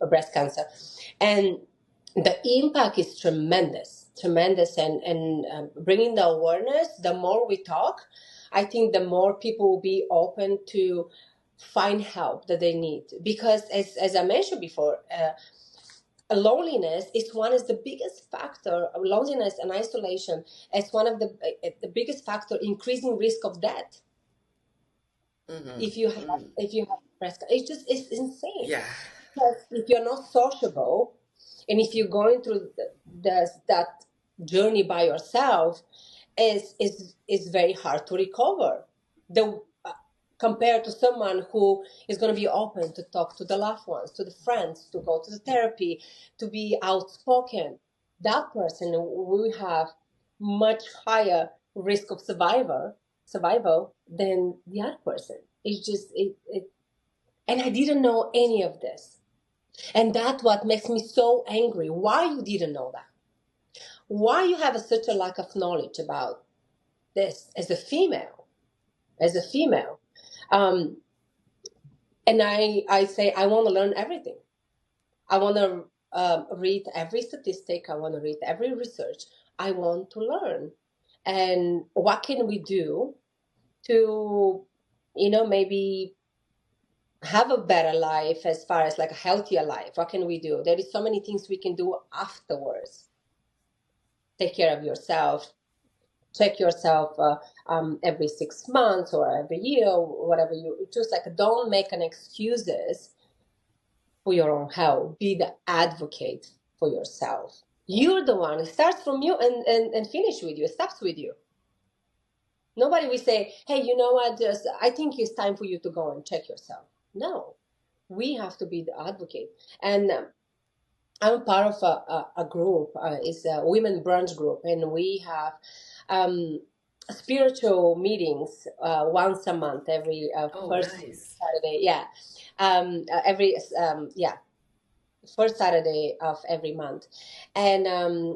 breast cancer. And the impact is tremendous. And bringing the awareness, the more we talk, I think the more people will be open to find help that they need. Because as I mentioned before, loneliness is the biggest factor. Loneliness and isolation is one of the biggest factor increasing risk of death. If you have breast cancer, it's insane. Yeah. Because if you're not sociable, and if you're going through that journey by yourself, is very hard to recover. Compared to someone who is going to be open to talk to the loved ones, to the friends, to go to the therapy, to be outspoken, that person will have much higher risk of survival survival than the other person. It's just and I didn't know any of this. And that's what makes me so angry. Why you didn't know that? Why you have such a lack of knowledge about this as a female? And I say I want to learn everything. I want to read every statistic. I want to read every research. I want to learn. And what can we do to, maybe have a better life, as far as like a healthier life? What can we do? There is so many things we can do afterwards. Take care of yourself. Check yourself every 6 months or every year, or whatever you choose. Like, don't make an excuses for your own health. Be the advocate for yourself. You're the one. It starts from you and finish with you. It stops with you. Nobody will say, hey, you know what, I think it's time for you to go and check yourself. No, we have to be the advocate. And I'm part of a group. It's a women brunch group, and we have spiritual meetings once a month, every first nice. Saturday. Yeah, first Saturday of every month. And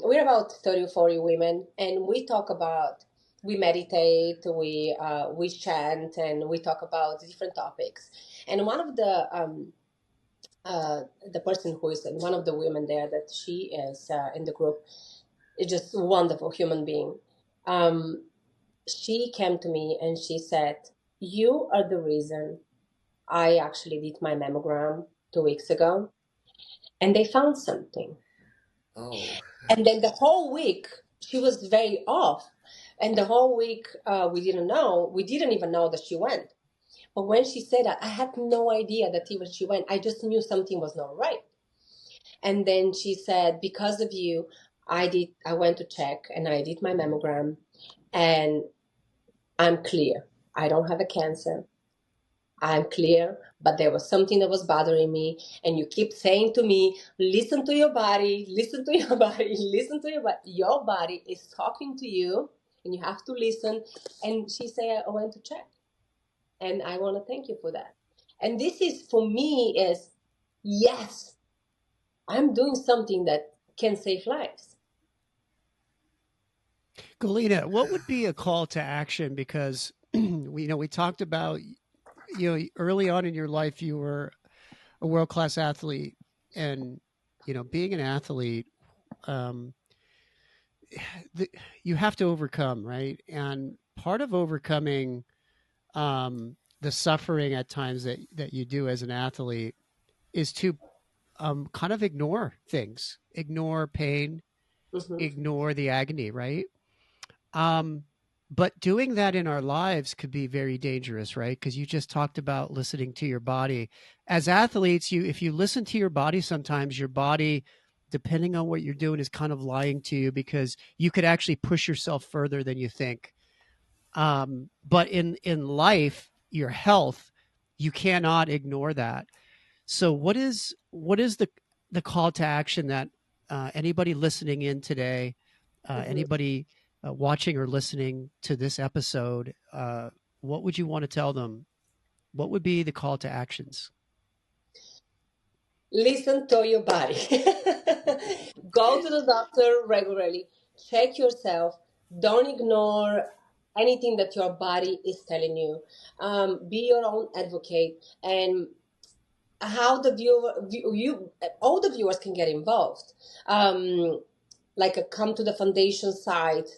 we're about 30 or 40 women, and we meditate, we chant, and we talk about different topics. And one of the person who is one of the women there, that she is in the group, is just a wonderful human being. She came to me and she said, you are the reason I actually did my mammogram 2 weeks ago, and they found something. Oh. And then the whole week she was very off, and the whole week we didn't even know that she went. But when she said that, I had no idea that even she went. I just knew something was not right. And then she said, because of you, I went to check and I did my mammogram, and I'm clear. I don't have a cancer. I'm clear, but there was something that was bothering me. And you keep saying to me, listen to your body, listen to your body, listen to your body. Your body is talking to you, and you have to listen. And she said, I went to check. And I want to thank you for that. And this is, for me, is, yes, I'm doing something that can save lives. Galina, what would be a call to action? Because we talked about, early on in your life, you were a world-class athlete, and being an athlete, you have to overcome, right? And part of overcoming the suffering at times that you do as an athlete is to kind of ignore things, ignore pain, ignore the agony, right? But doing that in our lives could be very dangerous, right? Because you just talked about listening to your body. As athletes, if you listen to your body, sometimes your body, depending on what you're doing, is kind of lying to you, because you could actually push yourself further than you think. But in life, your health, you cannot ignore that. So what is the call to action that anybody listening in today, anybody watching or listening to this episode, what would you want to tell them? What would be the call to actions? Listen to your body. Go to the doctor regularly. Check yourself. Don't ignore anything that your body is telling you. Be your own advocate. And how all the viewers can get involved. Come to the foundation site,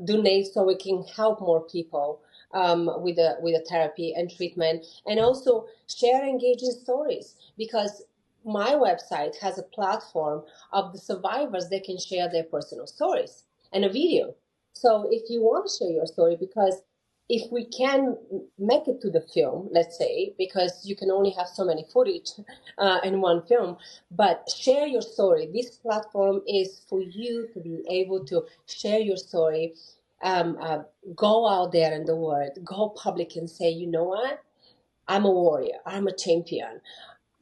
donate so we can help more people with the therapy and treatment, and also share engaging stories, because my website has a platform of the survivors. They can share their personal stories and a video. So if you want to share your story, because if we can make it to the film, let's say, because you can only have so many footage in one film, but share your story. This platform is for you to be able to share your story, go out there in the world, go public and say, you know what? I'm a warrior. I'm a champion.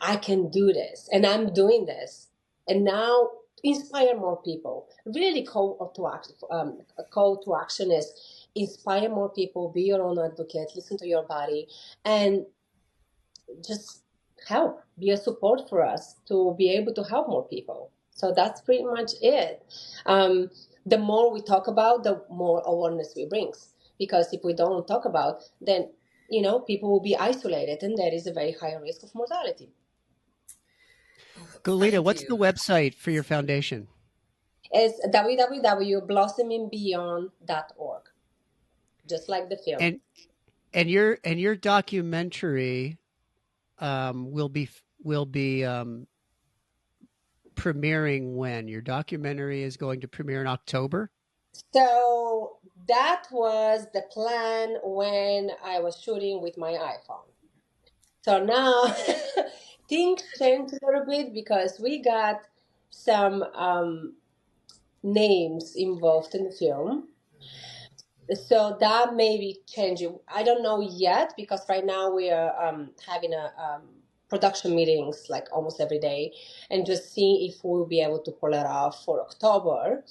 I can do this, and I'm doing this. And now inspire more people. Really, a call to action is inspire more people, be your own advocate, listen to your body, and just help, be a support for us to be able to help more people. So that's pretty much it. The more we talk about, the more awareness we bring. Because if we don't talk about, then people will be isolated, and there is a very high risk of mortality. Galina, what's the website for your foundation? It's www.blossomingBeyond.org, just like the film. And your documentary will be premiering when? Your documentary is going to premiere in October? So that was the plan when I was shooting with my iPhone. So now things changed a little bit because we got some names involved in the film. So that may be changing. I don't know yet because right now we are having a production meetings like almost every day and just seeing if we'll be able to pull it off for October.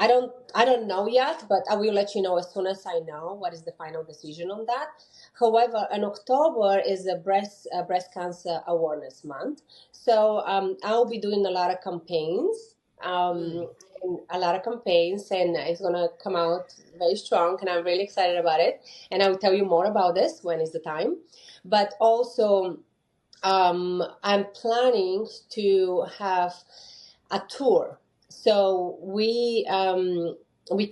I don't know yet, but I will let you know as soon as I know what is the final decision on that. However, in October is a breast cancer awareness month, so I'll be doing a lot of campaigns. And it's gonna come out very strong, and I'm really excited about it. And I will tell you more about this when is the time. But also, I'm planning to have a tour. So we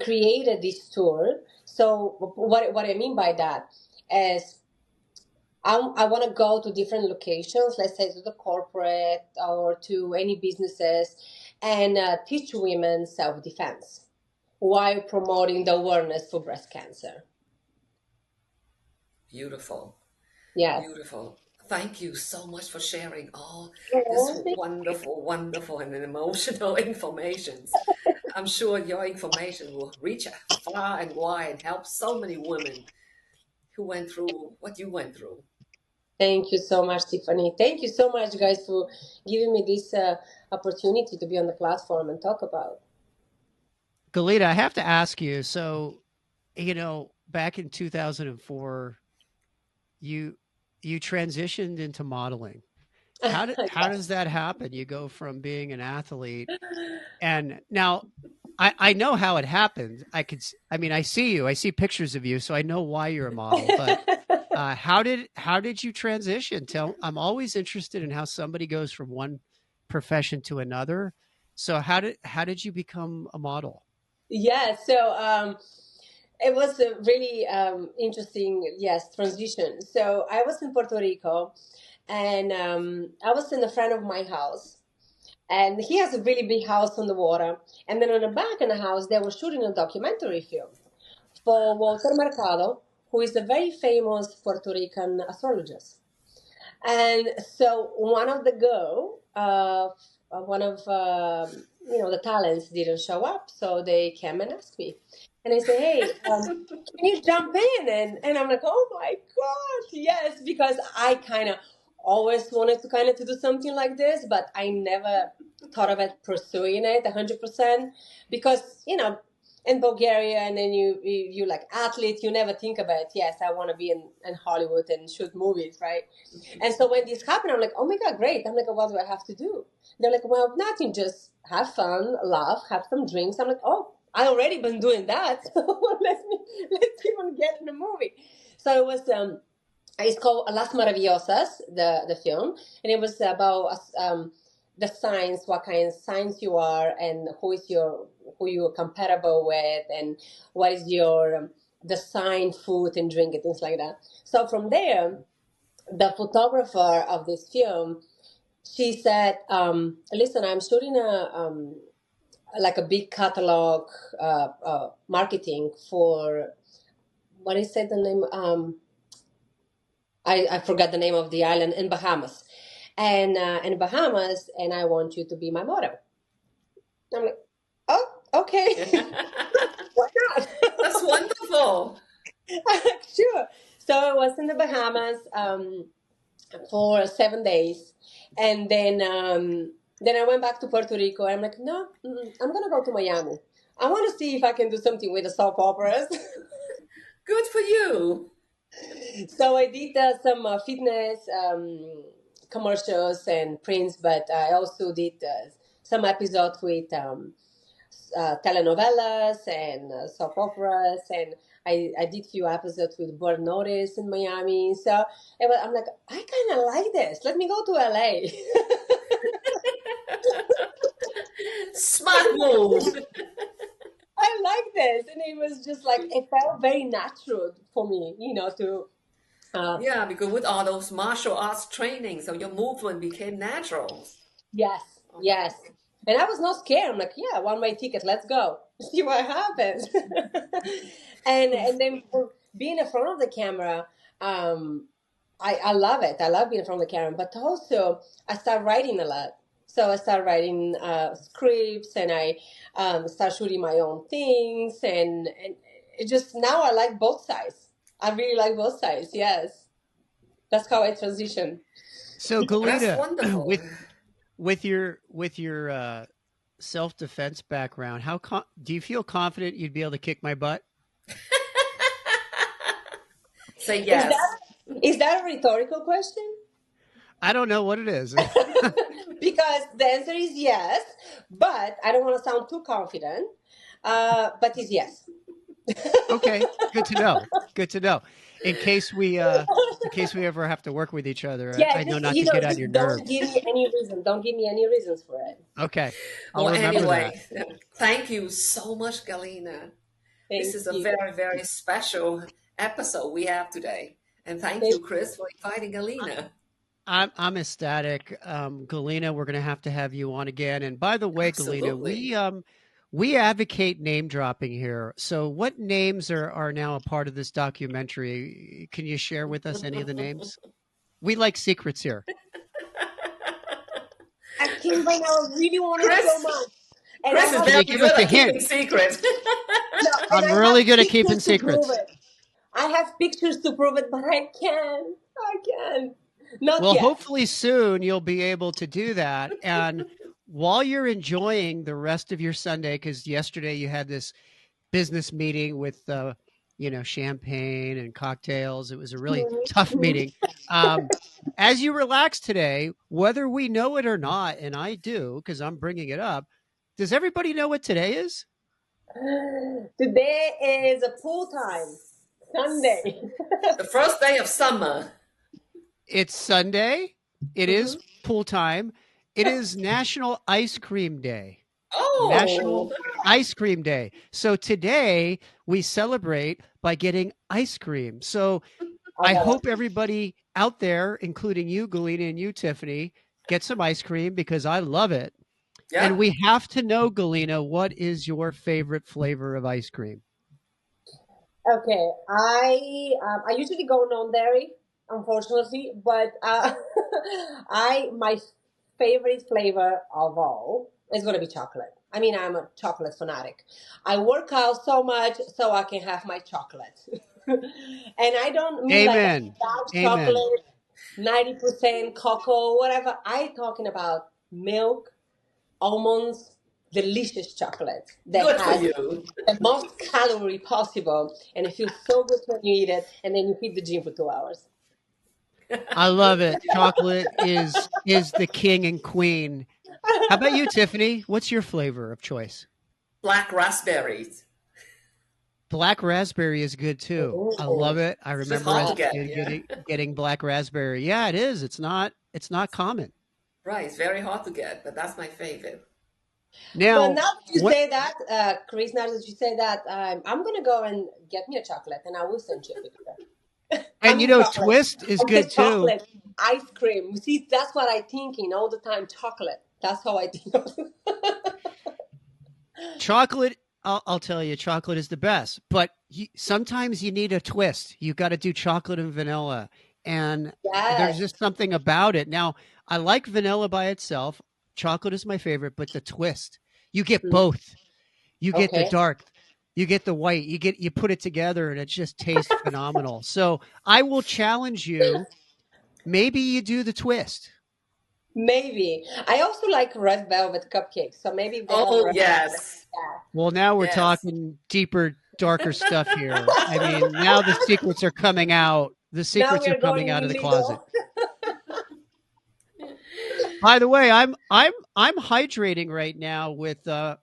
created this tour. So what I mean by that is I want to go to different locations, let's say to the corporate or to any businesses, and teach women self-defense while promoting the awareness for breast cancer. Beautiful. Yeah. Beautiful. Thank you so much for sharing all this wonderful and emotional information. I'm sure your information will reach far and wide and help so many women who went through what you went through. Thank you so much, Tiffany. Thank you so much, guys, for giving me this opportunity to be on the platform and talk about. Galina, I have to ask you. So, back in 2004, you transitioned into modeling. How does that happen? You go from being an athlete, and now I know how it happened. I see you. I see pictures of you, so I know why you're a model. But how did you transition? I'm always interested in how somebody goes from one profession to another. So how did you become a model? Yeah. So it was a really interesting, transition. So I was in Puerto Rico, and I was in a friend of my house, and he has a really big house on the water. And then on the back of the house, they were shooting a documentary film for Walter Mercado, who is a very famous Puerto Rican astrologist. And so one of the the talents didn't show up, so they came and asked me. And I say, hey, can you jump in? And I'm like, oh my God, yes, because I kind of always wanted to do something like this, but I never thought of it pursuing it 100% because, in Bulgaria, and then you like athlete, you never think about, yes, I want to be in Hollywood and shoot movies, right? And so when this happened, I'm like, oh my God, great. I'm like, what do I have to do? They're like, well, nothing, just have fun, laugh, have some drinks. I'm like, oh, I already been doing that. let's even get in the movie. So it was it's called Las Maravillosas, the film, and it was about the signs, what kind of signs you are, and who you are compatible with, and what is your the sign, food and drink and things like that. So from there, the photographer of this film, she said, listen, I'm shooting a big catalog marketing for, what is it the name? I forgot the name of the island in Bahamas. And in Bahamas, and I want you to be my model. I'm like, oh, okay. Why not? That's wonderful. Sure. So I was in the Bahamas for 7 days. And then I went back to Puerto Rico. And I'm like, no, I'm going to go to Miami. I want to see if I can do something with the soap operas. Good for you. So I did some fitness commercials and prints, but I also did some episodes with telenovelas and soap operas, and I did few episodes with Burn Notice in Miami. So I'm like, I kind of like this. Let me go to LA. Smart move. I like this, and it was just like it felt very natural for me, to. Yeah, because with all those martial arts training, so your movement became natural. Yes, yes. And I was not scared. I'm like, yeah, one-way ticket, let's go. See what happens. and then for being in front of the camera, um, I love it. I love being in front of the camera. But also, I start writing a lot. So I start writing scripts, and I start shooting my own things. And it just, now I like both sides. I really like both sides, yes. That's how I transition. So That's Galina, wonderful. with your self-defense background, do you feel confident you'd be able to kick my butt? Say Is yes. is that a rhetorical question? I don't know what it is. Because the answer is yes, but I don't want to sound too confident. But it's yes. Okay, good to know. Good to know. In case we ever have to work with each other, Yeah, I know just not to get on your just don't nerves. give me any reason. Don't give me any reasons for it. Okay, I'll Well, remember that. anyway, thank you so much, Galina. This Thank is a you. very, very special episode we have today. And thank Thank you, Chris, for inviting Galina. I'm ecstatic. Galina, we're going to have you on again. And by the way, Galina, Absolutely. we advocate name dropping here. So what names are now a part of this documentary? Can you share with us any of the names? We like secrets here. I can't right now. I really want it so Chris, much, and I Chris is have Can you very give us good a at hint? keeping secrets. no, and I'm I have really good at keeping pictures to prove secrets. it. I have pictures to prove it, but I can't. I can't. Not Well, yet. hopefully soon you'll be able to do that. And while you're enjoying the rest of your Sunday, because yesterday you had this business meeting with, champagne and cocktails. It was a really tough meeting. Um, as you relax today, whether we know it or not, and I do because I'm bringing it up, does everybody know what today is? Today is a pool time. Sunday. The first day of summer. It's Sunday. It is Mhm. pool time. It is National Ice Cream Day. Oh, National Ice Cream Day. So today we celebrate by getting ice cream. So I I love hope it. everybody out there, including you, Galina, and you, Tiffany, get some ice cream because I love it. And yeah. we have to know, Galina, what is your favorite flavor of ice cream? Okay, I usually go non-dairy, unfortunately, but I my favorite flavor of all is gonna be chocolate. I mean, I'm a chocolate fanatic. I work out so much so I can have my chocolate, and I don't mean like a Amen. dark Amen. chocolate, 90% cocoa, whatever. I talking about milk, almonds, delicious chocolate that Good for has you. the most calorie possible, and it feels so good when you eat it, and then you hit the gym for 2 hours. I love it. Chocolate is the king and queen. How about you, Tiffany? What's your flavor of choice? Black raspberries. Black raspberry is good too. I love Ooh. it. I It's just remember hard as to a get. kid Yeah. getting black raspberry. Yeah, it is. It's not common. Right. It's very hard to get, but that's my favorite. But Now, now that you what say that, Chris, now that you say that, I'm gonna go and get me a chocolate, and I will send you a picture. I and mean, chocolate. Twist is I say good too. chocolate, ice cream. You see, that's what I thinking all the time. Chocolate. That's how I think. Chocolate, I'll tell you, chocolate is the best. But sometimes you need a twist. You got to do chocolate and vanilla, and there's Yes. just something about it. Now, I like vanilla by itself. Chocolate is my favorite, but the twist, you get Mm. both. You get the Okay. dark, you get the white, you put it together, and it just tastes phenomenal. So I will challenge you. Maybe you do the twist. Maybe. I also like red velvet cupcakes, so maybe if they have Oh, red velvet, yes. yeah. Well, now we're Yes. talking deeper, darker stuff here. I mean, now the secrets are coming out. The Now secrets we are are coming going out of the closet. little. By the way, I'm hydrating right now with I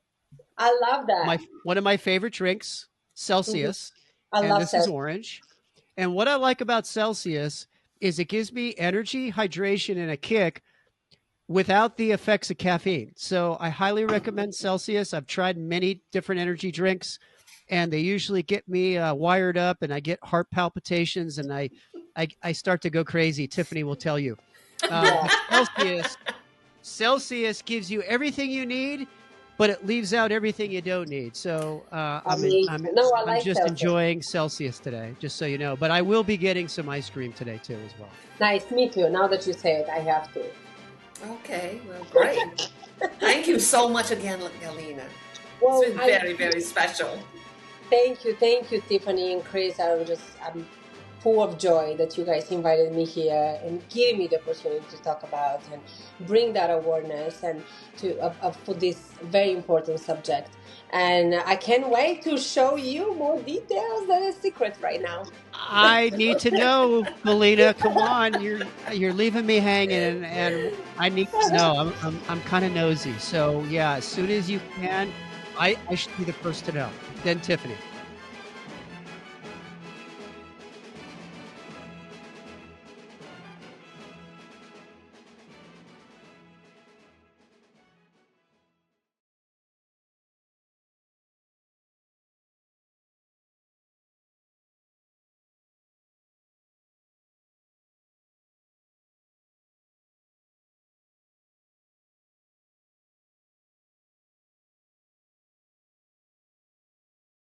love my that. one of my favorite drinks, Hmm. Celsius, I and love this is Celsius. orange. And what I like about Celsius is it gives me energy, hydration, and a kick without the effects of caffeine. So I highly recommend Celsius. I've tried many different energy drinks, and they usually get me wired up, and I get heart palpitations, and I start to go crazy. Tiffany will tell you. Yeah, But Celsius gives you everything you need, but it leaves out everything you don't need. So amazing. No, I I'm like just Celsius. enjoying Celsius today, just so you know. But I will be getting some ice cream today too, as well. Nice, me too. Now that you say it, I have to. Okay, well, great. Thank you so much again, Galina. It's Well, been I very, very special. thank you, Tiffany and Chris. I'm full of joy that you guys invited me here and gave me the opportunity to talk about and bring that awareness and to for this very important subject. And I can't wait to show you more details that are secret right now. I need to know, Galina. Come on, you're leaving me hanging, and I need to know. I'm kind of nosy, so yeah. As soon as you can, I should be the first to know. Then Tiffany.